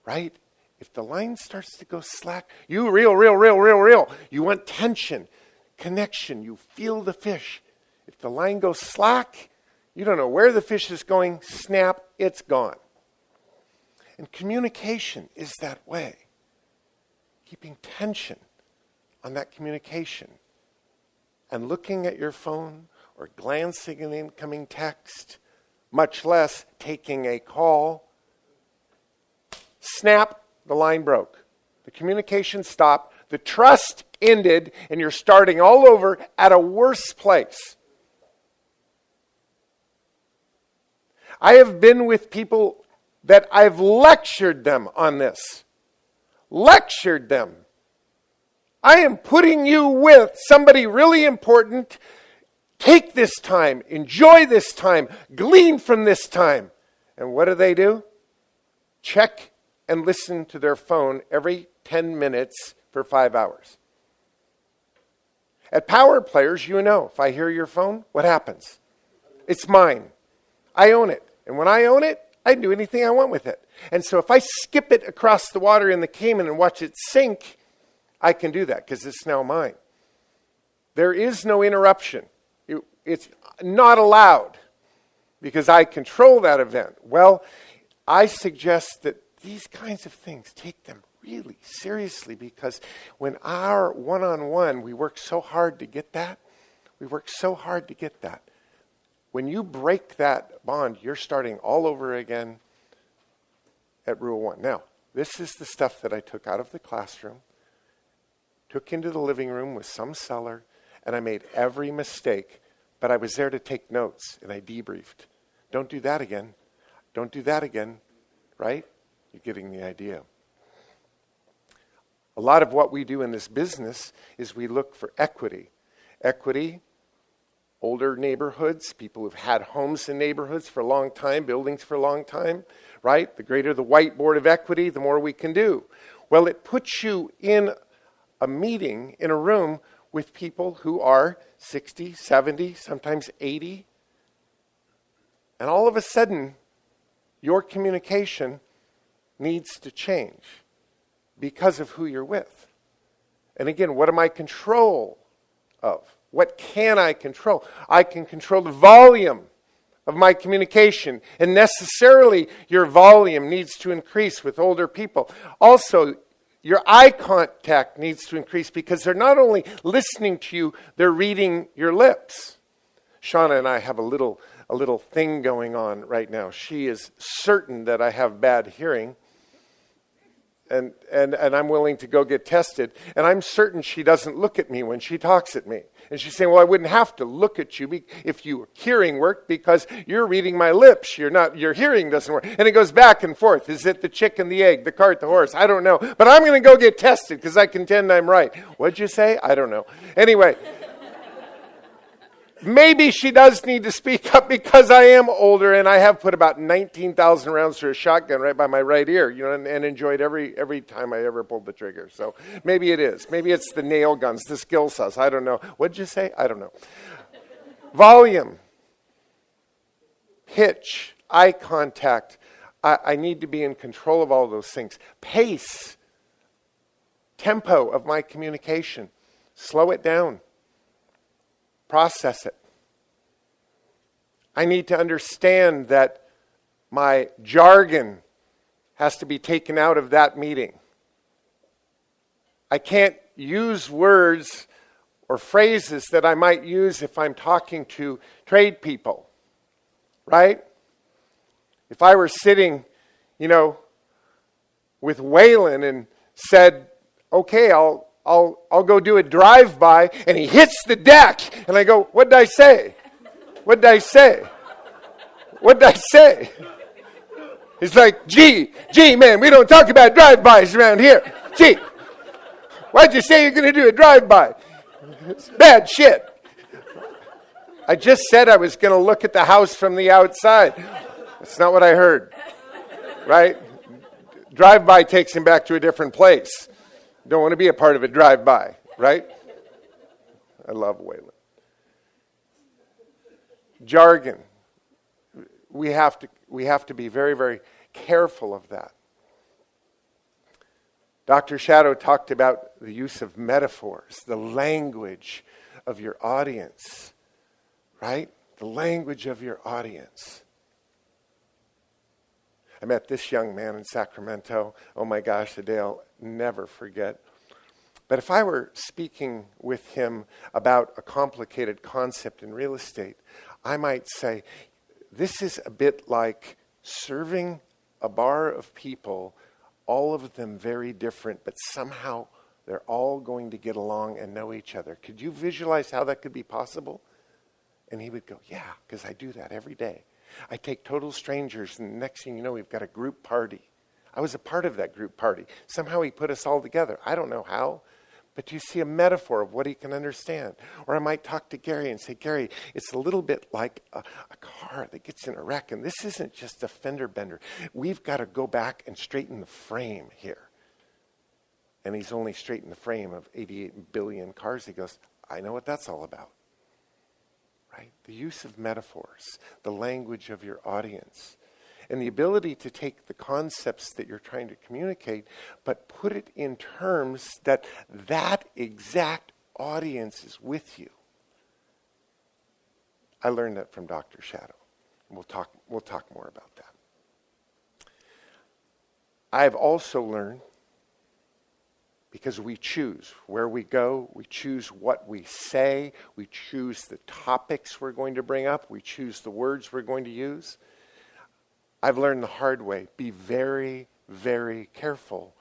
right? If the line starts to go slack, you reel. You want tension, connection. You feel the fish. If the line goes slack, you don't know where the fish is going. Snap, it's gone. And communication is that way. Keeping tension on that communication. And looking at your phone or glancing at an incoming text, much less taking a call. Snap, the line broke. The communication stopped. The trust ended, and you're starting all over at a worse place. I have been with people that I've lectured them on this. Lectured them. I am putting you with somebody really important. Take this time. Enjoy this time. Glean from this time. And what do? Check and listen to their phone every 10 minutes for 5 hours. At Power Players, you know, if I hear your phone, what happens? It's mine. I own it. And when I own it, I can do anything I want with it. And so if I skip it across the water in the Cayman and watch it sink, I can do that because it's now mine. There is no interruption. It's not allowed because I control that event. Well, I suggest that these kinds of things, take them really seriously, because when our one-on-one, we work so hard to get that. When you break that bond, you're starting all over again at rule 1. Now, this is the stuff that I took out of the classroom, took into the living room with some seller, and I made every mistake, but I was there to take notes, and I debriefed. Don't do that again. Don't do that again, right? You're getting the idea. A lot of what we do in this business is we look for equity. Equity, older neighborhoods, people who've had homes in neighborhoods for a long time, buildings for a long time, right? The greater the whiteboard of equity, the more we can do. Well, it puts you in a meeting, in a room with people who are 60, 70, sometimes 80. And all of a sudden, your communication needs to change because of who you're with. And again, what am I control of? What can I control? I can control the volume of my communication. And necessarily, your volume needs to increase with older people. Also, your eye contact needs to increase because they're not only listening to you, they're reading your lips. Shauna and I have a little thing going on right now. She is certain that I have bad hearing. And I'm willing to go get tested. And I'm certain she doesn't look at me when she talks at me. And she's saying, well, I wouldn't have to look at you if your hearing worked because you're reading my lips. Your hearing doesn't work. And it goes back and forth. Is it the chicken, the egg, the cart, the horse? I don't know. But I'm going to go get tested because I contend I'm right. What'd you say? I don't know. Anyway. maybe she does need to speak up because I am older and I have put about 19,000 rounds through a shotgun right by my right ear, and enjoyed every time I ever pulled the trigger. So maybe it is. Maybe it's the nail guns, the skill saws. I don't know. What'd you say? I don't know. Volume, pitch, eye contact. I need to be in control of all those things. Pace, tempo of my communication. Slow it down. Process it. I need to understand that my jargon has to be taken out of that meeting. I can't use words or phrases that I might use if I'm talking to trade people, right? If I were sitting, with Waylon and said, okay, I'll go do a drive-by, and he hits the deck, and I go, what did I say? What did I say? What did I say? He's like, gee, man, we don't talk about drive-bys around here. Gee, why'd you say you're going to do a drive-by? It's bad shit. I just said I was going to look at the house from the outside. That's not what I heard, right? Drive-by takes him back to a different place. Don't want to be a part of a drive-by, right? I love Waylon. Jargon. We have to be very, very careful of that. Dr. Shadow talked about the use of metaphors, the language of your audience, right? The language of your audience. I met this young man in Sacramento. Oh my gosh, the day I'll never forget. But if I were speaking with him about a complicated concept in real estate, I might say, this is a bit like serving a bar of people, all of them very different, but somehow they're all going to get along and know each other. Could you visualize how that could be possible? And he would go, yeah, because I do that every day. I take total strangers, and the next thing you know, we've got a group party. I was a part of that group party. Somehow he put us all together. I don't know how, but you see a metaphor of what he can understand. Or I might talk to Gary and say, Gary, it's a little bit like a car that gets in a wreck, and this isn't just a fender bender. We've got to go back and straighten the frame here. And he's only straightened the frame of 88 billion cars. He goes, I know what that's all about. Right? The use of metaphors, the language of your audience, and the ability to take the concepts that you're trying to communicate, but put it in terms that exact audience is with you. I learned that from Dr. Shadow. We'll talk more about that. I've also learned, because we choose where we go, we choose what we say, we choose the topics we're going to bring up, we choose the words we're going to use. I've learned the hard way. Be very, very careful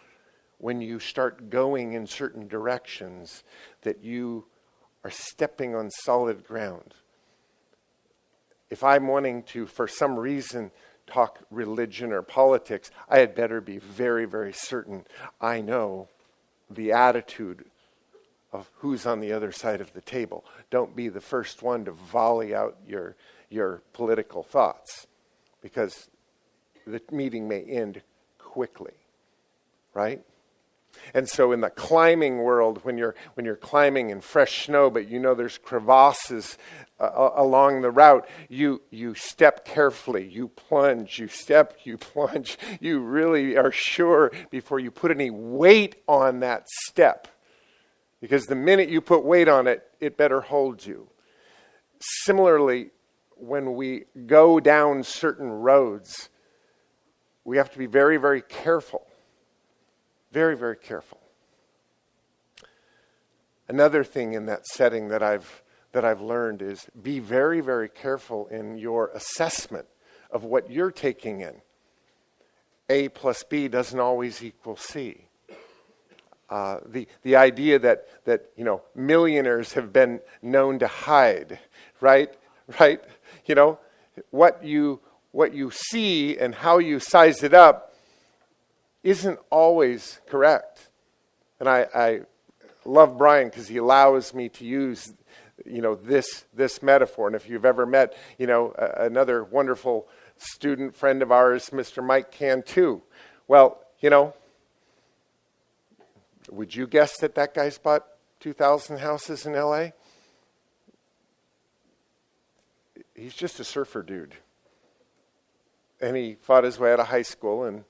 when you start going in certain directions that you are stepping on solid ground. If I'm wanting to, for some reason, talk religion or politics, I had better be very, very certain I know the attitude of who's on the other side of the table. Don't be the first one to volley out your political thoughts, because the meeting may end quickly, right? And so in the climbing world, when you're climbing in fresh snow, but there's crevasses along the route, you step carefully, you plunge, you step, you plunge. You really are sure before you put any weight on that step. Because the minute you put weight on it, it better hold you. Similarly, when we go down certain roads, we have to be very, very careful. Very, very careful. Another thing in that setting that I've learned is be very, very careful in your assessment of what you're taking in. A plus B doesn't always equal C. The idea that millionaires have been known to hide, right? What you see and how you size it up isn't always correct. And I love Brian because he allows me to use this metaphor. And if you've ever met, another wonderful student friend of ours, Mr. Mike Cantu, well, would you guess that guy's bought 2,000 houses in LA? He's just a surfer dude. And he fought his way out of high school, and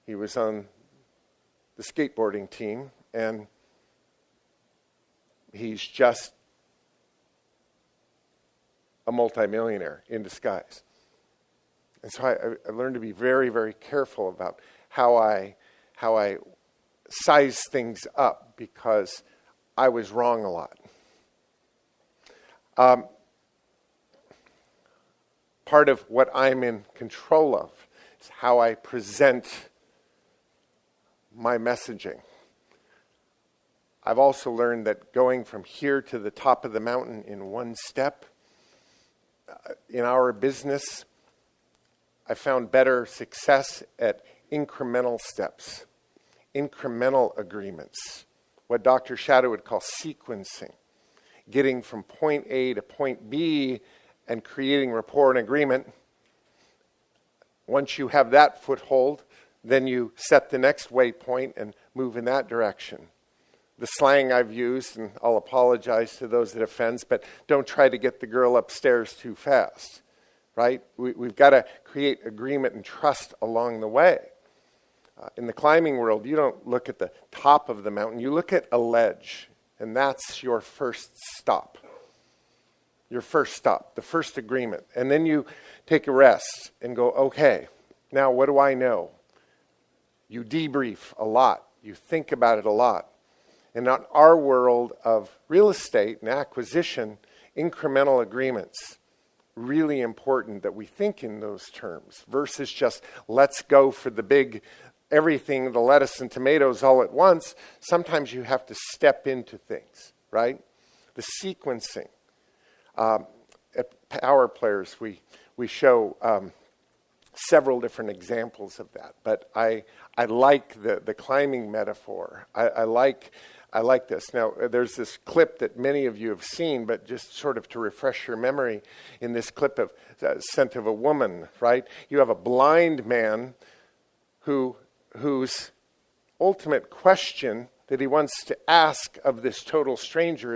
he was on the skateboarding team, and he's just a multimillionaire in disguise. And so I learned to be very, very careful about how I size things up, because I was wrong a lot. Part of what I'm in control of is how I present my messaging. I've also learned that going from here to the top of the mountain in one step, in our business, I found better success at incremental steps, incremental agreements, what Dr. Shadow would call sequencing, getting from point A to point B and creating rapport and agreement. Once you have that foothold, then you set the next waypoint and move in that direction. The slang I've used, and I'll apologize to those that offends, but don't try to get the girl upstairs too fast, right? We've got to create agreement and trust along the way. In the climbing world, you don't look at the top of the mountain, you look at a ledge, and that's your first stop. Your first stop, the first agreement. And then you take a rest and go, okay, now what do I know? You debrief a lot. You think about it a lot. And in our world of real estate and acquisition, incremental agreements, really important that we think in those terms versus just let's go for the big everything, the lettuce and tomatoes all at once. Sometimes you have to step into things, right? The sequencing. At Power Players, we show several different examples of that. But I like the climbing metaphor. I like this. Now, there's this clip that many of you have seen, but just sort of to refresh your memory, in this clip of Scent of a Woman, right? You have a blind man whose ultimate question that he wants to ask of this total stranger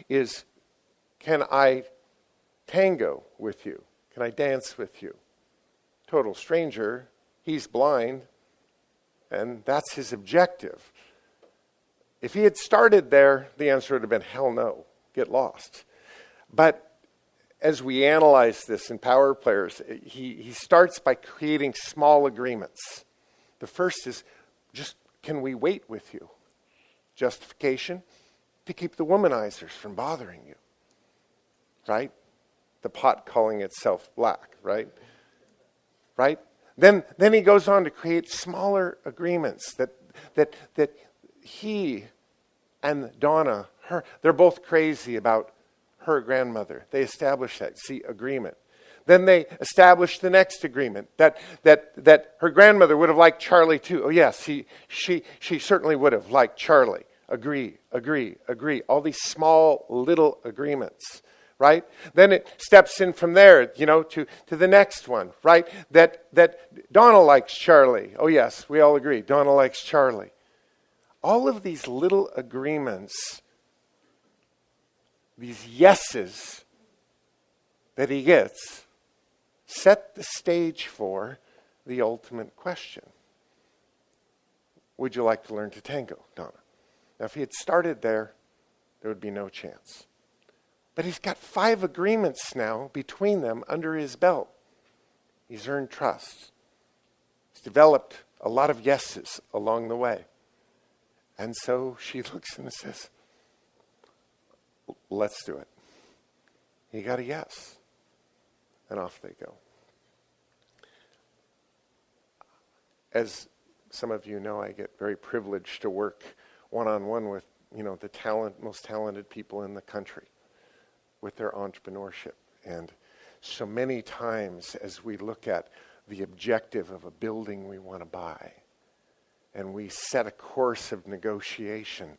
is can I tango with you? Can I dance with you? Total stranger, he's blind, and that's his objective. If he had started there, the answer would have been, hell no, get lost. But as we analyze this in Power Players, he starts by creating small agreements. The first is, just can we wait with you? Justification, to keep the womanizers from bothering you. Right? The pot calling itself black, right? Right? Then he goes on to create smaller agreements that he and Donna, they're both crazy about her grandmother. They establish that, see, agreement. Then they establish the next agreement that her grandmother would have liked Charlie too. Oh yes, she certainly would have liked Charlie. Agree. All these small little agreements. Right? Then it steps in from there, to the next one, right? That Donna likes Charlie. Oh yes, we all agree. Donna likes Charlie. All of these little agreements, these yeses that he gets, set the stage for the ultimate question. Would you like to learn to tango, Donna? Now, if he had started there would be no chance. But he's got 5 agreements now between them under his belt. He's earned trust. He's developed a lot of yeses along the way. And so she looks and says, let's do it. He got a yes. And off they go. As some of you know, I get very privileged to work one-on-one with, the most talented people in the country, with their entrepreneurship. And so many times as we look at the objective of a building we want to buy, and we set a course of negotiation,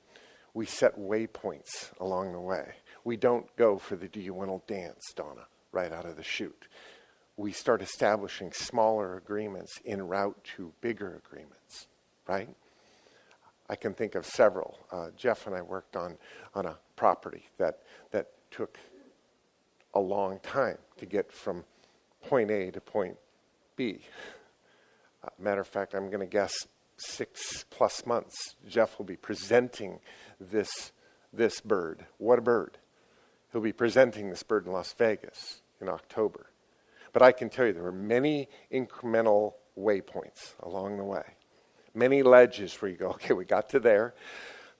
we set waypoints along the way. We don't go for the "do you want to dance, Donna?" right out of the chute. We start establishing smaller agreements en route to bigger agreements, right? I can think of several. Jeff and I worked on a property that took a long time to get from point A to point B. Matter of fact, I'm going to guess 6+ months. Jeff will be presenting this bird. What a bird. He'll be presenting this bird in Las Vegas in October. But I can tell you there were many incremental waypoints along the way. Many ledges where you go, okay, we got to there.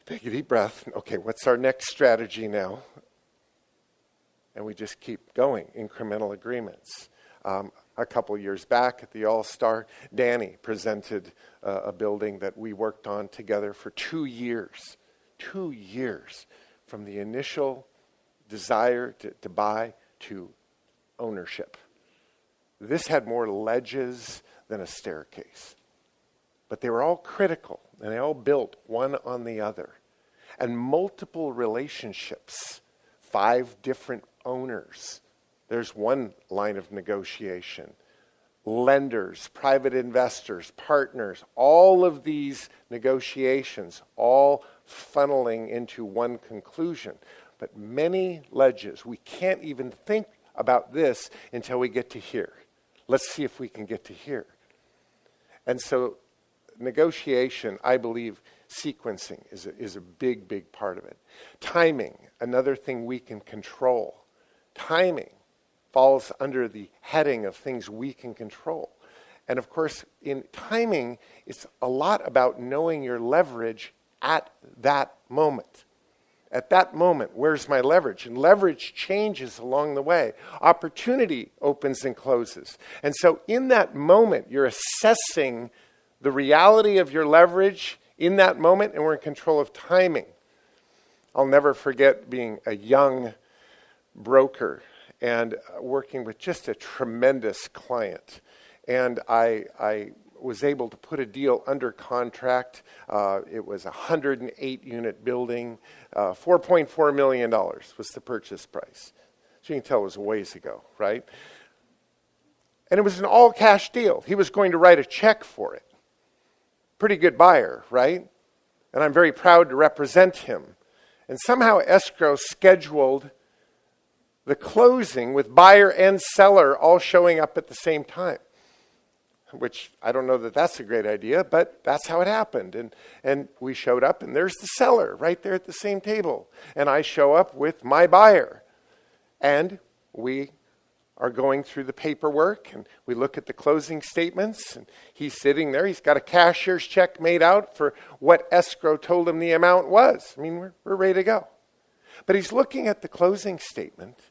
Take a deep breath. Okay, what's our next strategy now? And we just keep going, incremental agreements. A couple years back at the All-Star, Danny presented a building that we worked on together for 2 years. 2 years from the initial desire to buy to ownership. This had more ledges than a staircase. But they were all critical, and they all built one on the other. And multiple relationships, 5 different owners. There's one line of negotiation. Lenders, private investors, partners, all of these negotiations, all funneling into one conclusion. But many ledges. We can't even think about this until we get to here. Let's see if we can get to here. And so negotiation, I believe, sequencing is a big, big part of it. Timing, another thing we can control. Timing falls under the heading of things we can control. And of course, in timing, it's a lot about knowing your leverage at that moment. At that moment, where's my leverage? And leverage changes along the way. Opportunity opens and closes. And so in that moment, you're assessing the reality of your leverage in that moment, and we're in control of timing. I'll never forget being a young broker and working with just a tremendous client. And I was able to put a deal under contract. It was a 108-unit building. $4.4 million was the purchase price. So you can tell it was a ways ago, right? And it was an all-cash deal. He was going to write a check for it. Pretty good buyer, right? And I'm very proud to represent him. And somehow escrow scheduled the closing with buyer and seller all showing up at the same time. Which I don't know that that's a great idea, but that's how it happened. And we showed up, and there's the seller right there at the same table. And I show up with my buyer. And we are going through the paperwork, and we look at the closing statements, and he's sitting there. He's got a cashier's check made out for what escrow told him the amount was. I mean, we're ready to go. But he's looking at the closing statement,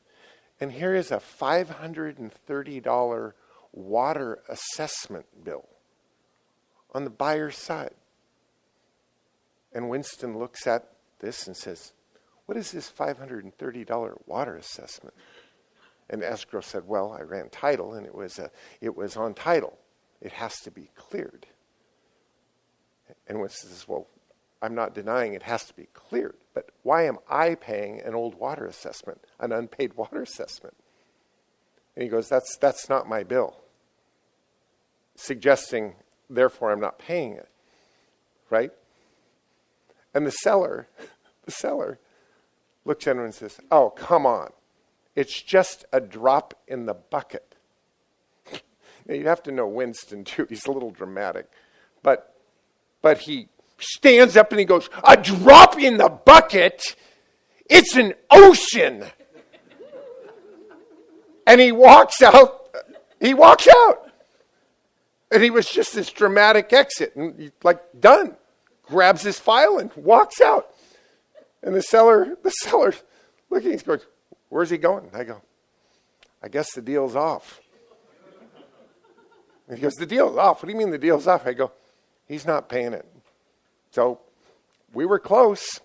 and here is a $530 water assessment bill on the buyer's side. And Winston looks at this and says, "What is this $530 water assessment?" And escrow said, "Well, I ran title, and it was on title. It has to be cleared." And Winston says, "Well, I'm not denying it has to be cleared, but why am I paying an old water assessment, an unpaid water assessment?" And he goes, that's not my bill. Suggesting, therefore, I'm not paying it, right? And the seller looks at him and says, "Oh, come on. It's just a drop in the bucket." Now, you'd have to know Winston, too. He's a little dramatic. But he stands up and he goes, "A drop in the bucket? It's an ocean." And he walks out. And he was just this dramatic exit. And he's like, done. Grabs his file and walks out. And the seller looking, he's going, "Where's he going?" I go, "I guess the deal's off." And he goes, "The deal's off? What do you mean the deal's off?" I go, "He's not paying it." So we were close.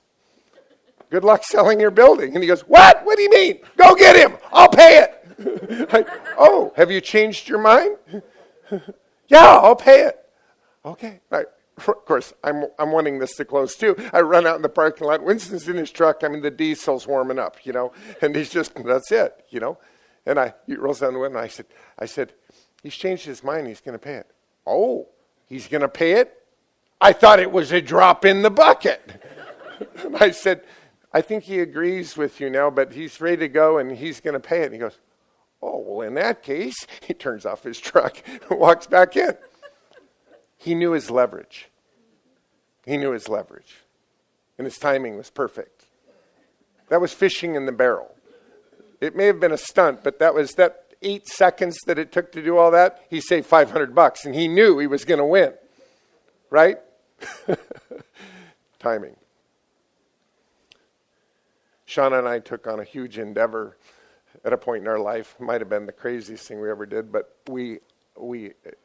"Good luck selling your building." And he goes, "What? What do you mean? Go get him. I'll pay it." "Oh, have you changed your mind?" "Yeah, I'll pay it." "Okay." Right. Of course, I'm wanting this to close too. I run out in the parking lot. Winston's in his truck. I mean, the diesel's warming up, and he's just, that's it, And he rolls down the window, and I said, he's changed his mind. He's going to pay it. Oh, he's going to pay it? I thought it was a drop in the bucket. And I said, I think he agrees with you now, but he's ready to go, and he's going to pay it. And he goes, oh, well, in that case, he turns off his truck and walks back in. He knew his leverage. He knew his leverage. And his timing was perfect. That was fishing in the barrel. It may have been a stunt, but that 8 seconds that it took to do all that, he saved $500, and he knew he was going to win. Right? Timing. Shauna and I took on a huge endeavor at a point in our life. It might have been the craziest thing we ever did, but we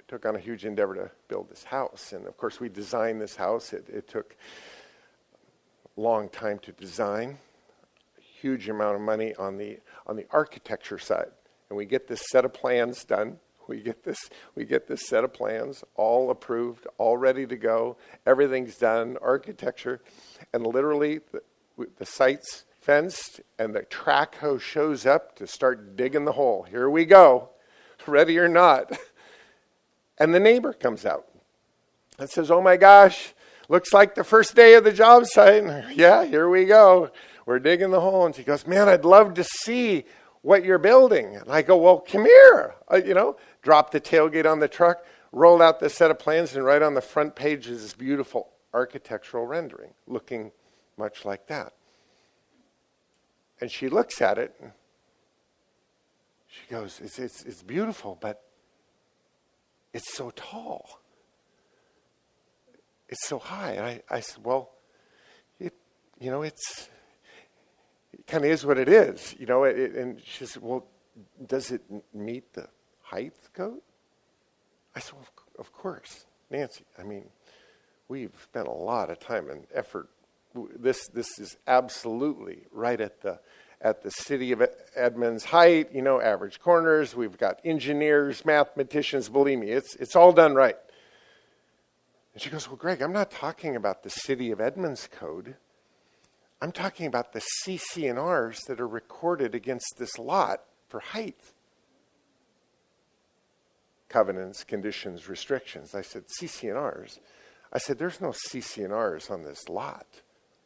took on a huge endeavor to build this house. And of course, we designed this house. It took a long time to design, a huge amount of money on the architecture side. And we get this set of plans done. We get this set of plans all approved, all ready to go. Everything's done, architecture, and literally the site's fenced, and the track hoe shows up to start digging the hole. Here we go, ready or not. And the neighbor comes out and says, oh my gosh, looks like the first day of the job site. And yeah, here we go. We're digging the hole. And she goes, man, I'd love to see what you're building. And I go, well, come here. Drop the tailgate on the truck, rolled out the set of plans, and right on the front page is this beautiful architectural rendering looking much like that. And she looks at it, and she goes, it's beautiful, but it's so tall. It's so high. And I said, well, it kind of is what it is. And she said, well, does it meet the height code? I said, well, of course, Nancy. I mean, we've spent a lot of time and effort. This is absolutely right at the City of Edmonds height, average corners. We've got engineers, mathematicians, believe me, it's all done right. And she goes, well, Greg, I'm not talking about the City of Edmonds code. I'm talking about the CC&Rs that are recorded against this lot for height. Covenants, conditions, restrictions. I said, CC&Rs? I said, there's no CC&Rs on this lot.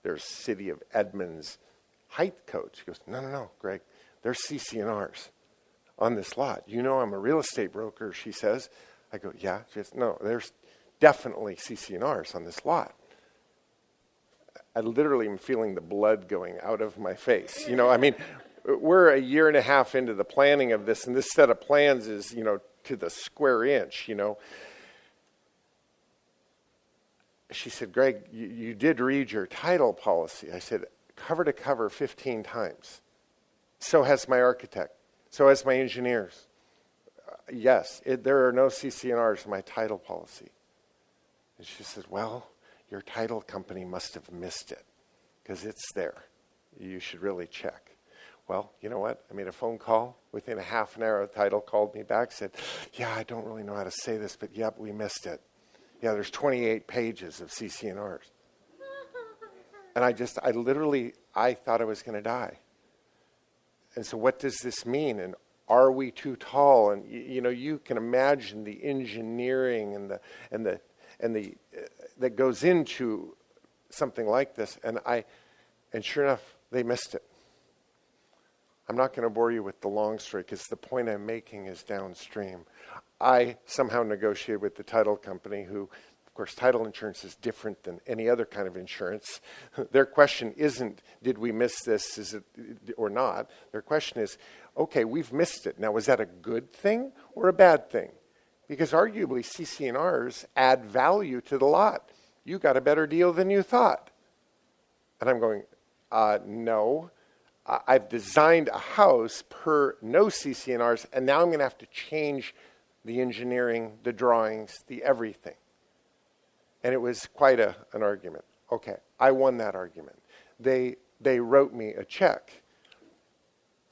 There's City of Edmonds height code. She goes, no, Greg, there's CC&Rs on this lot. I'm a real estate broker, she says. I go, yeah. She says, no, there's definitely CC&Rs on this lot. I literally am feeling the blood going out of my face. We're a year and a half into the planning of this, and this set of plans is, to the square inch, She said, Greg, you did read your title policy. I said, cover to cover 15 times. So has my architect. So has my engineers. Yes, there are no CC&Rs in my title policy. And she said, well, your title company must have missed it because it's there. You should really check. Well, you know what? I made a phone call. Within a half an hour, the title called me back, said, yeah, I don't really know how to say this, but yep, we missed it. Yeah, there's 28 pages of CC&Rs. And I thought I was going to die. And so what does this mean? And are we too tall? And, you can imagine the engineering and the that goes into something like this. And sure enough, they missed it. I'm not going to bore you with the long story because the point I'm making is downstream. I somehow negotiated with the title company who, of course, title insurance is different than any other kind of insurance. Their question isn't, did we miss this, is it or not? Their question is, okay, we've missed it. Now, was that a good thing or a bad thing? Because arguably CC&Rs add value to the lot. You got a better deal than you thought. And I'm going, no. I've designed a house per no CC&Rs, and now I'm going to have to change the engineering, the drawings, the everything. And it was quite an argument. Okay, I won that argument. They wrote me a check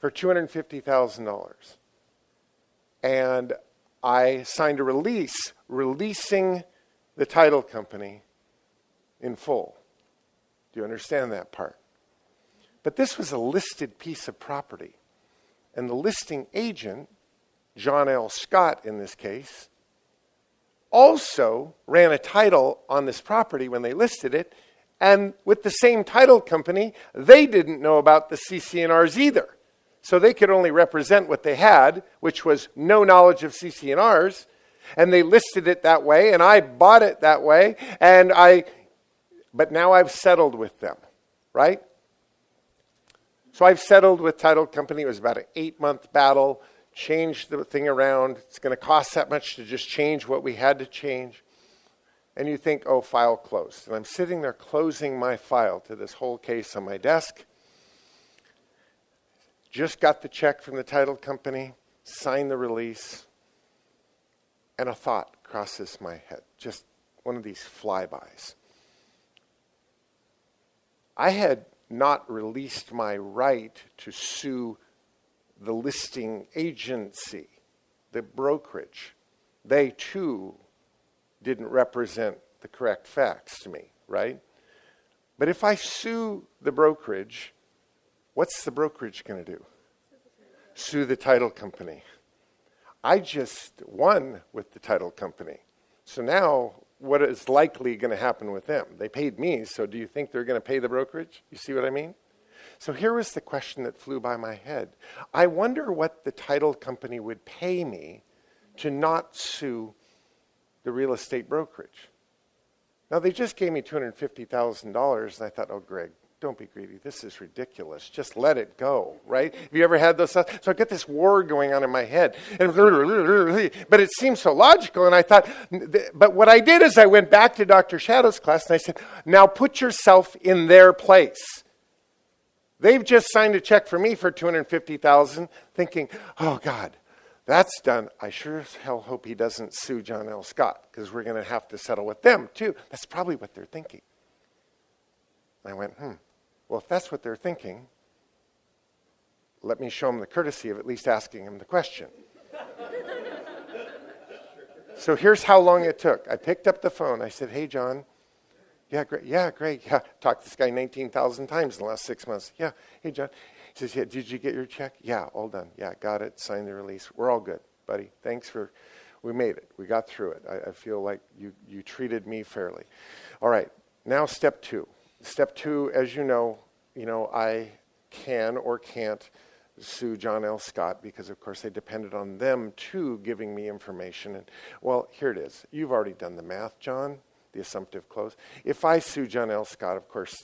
for $250,000. And I signed a release releasing the title company in full. Do you understand that part? But this was a listed piece of property. And the listing agent, John L. Scott in this case, also ran a title on this property when they listed it. And with the same title company, they didn't know about the CC&Rs either. So they could only represent what they had, which was no knowledge of CC&Rs. And they listed it that way, and I bought it that way. But now I've settled with them, right? So I've settled with title company. It was about an 8-month battle. Changed the thing around. It's going to cost that much to just change what we had to change. And you think, oh, file closed. And I'm sitting there closing my file to this whole case on my desk. Just got the check from the title company, signed the release, and a thought crosses my head. Just one of these flybys. I had not released my right to sue the listing agency, the brokerage. They too didn't represent the correct facts to me, right? But if I sue the brokerage, what's the brokerage going to do? Sue the title company. I just won with the title company. So now what is likely going to happen with them? They paid me, so do you think they're going to pay the brokerage? You see what I mean? So here was the question that flew by my head. I wonder what the title company would pay me to not sue the real estate brokerage. Now, they just gave me $250,000, and I thought, oh, Greg, don't be greedy. This is ridiculous. Just let it go, right? Have you ever had those thoughts? So I get this war going on in my head. But it seemed so logical, and I thought, but what I did is I went back to Dr. Shadow's class, and I said, now put yourself in their place. They've just signed a check for me for $250,000, thinking, oh, God, that's done. I sure as hell hope he doesn't sue John L. Scott, because we're going to have to settle with them, too. That's probably what they're thinking. I went, well, if that's what they're thinking, let me show them the courtesy of at least asking him the question. So here's how long it took. I picked up the phone. I said, hey, John. Yeah, great. Yeah, great. Yeah, talked to this guy 19,000 times in the last 6 months. Yeah, hey, John. He says, yeah, did you get your check? Yeah, all done. Yeah, got it. Signed the release. We're all good, buddy. Thanks for, we made it. We got through it. I feel like you treated me fairly. All right, now step 2. Step 2, as you know, I can or can't sue John L. Scott because, of course, they depended on them, too, giving me information. And, well, here it is. You've already done the math, John, the assumptive close. If I sue John L. Scott, of course,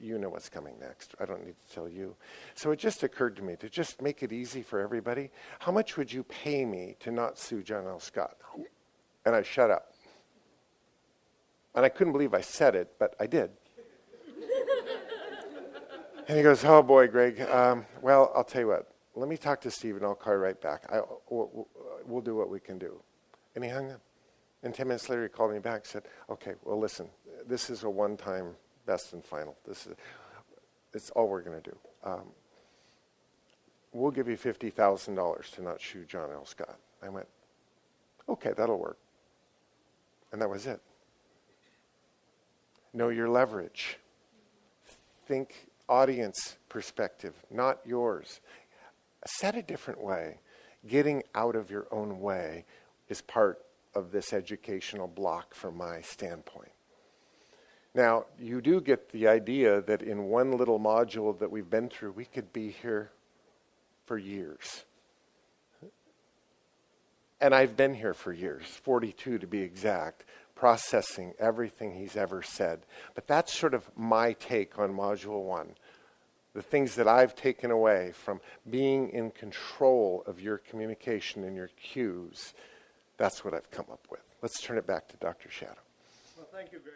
you know what's coming next. I don't need to tell you. So it just occurred to me to just make it easy for everybody. How much would you pay me to not sue John L. Scott? And I shut up. And I couldn't believe I said it, but I did. And he goes, oh, boy, Greg. Well, I'll tell you what. Let me talk to Steve, and I'll call you right back. We'll do what we can do. And he hung up. And 10 minutes later, he called me back and said, okay, well, listen, this is a one-time best and final. It's all we're going to do. We'll give you $50,000 to not sue John L. Scott. I went, okay, that'll work. And that was it. Know your leverage. Think audience perspective, not yours. Said a different way, getting out of your own way is part of this educational block from my standpoint. Now, you do get the idea that in one little module that we've been through, we could be here for years. And I've been here for years, 42 to be exact, processing everything he's ever said. But that's sort of my take on Module 1. The things that I've taken away from being in control of your communication and your cues, that's what I've come up with. Let's turn it back to Dr. Shadow. Well, thank you, Greg.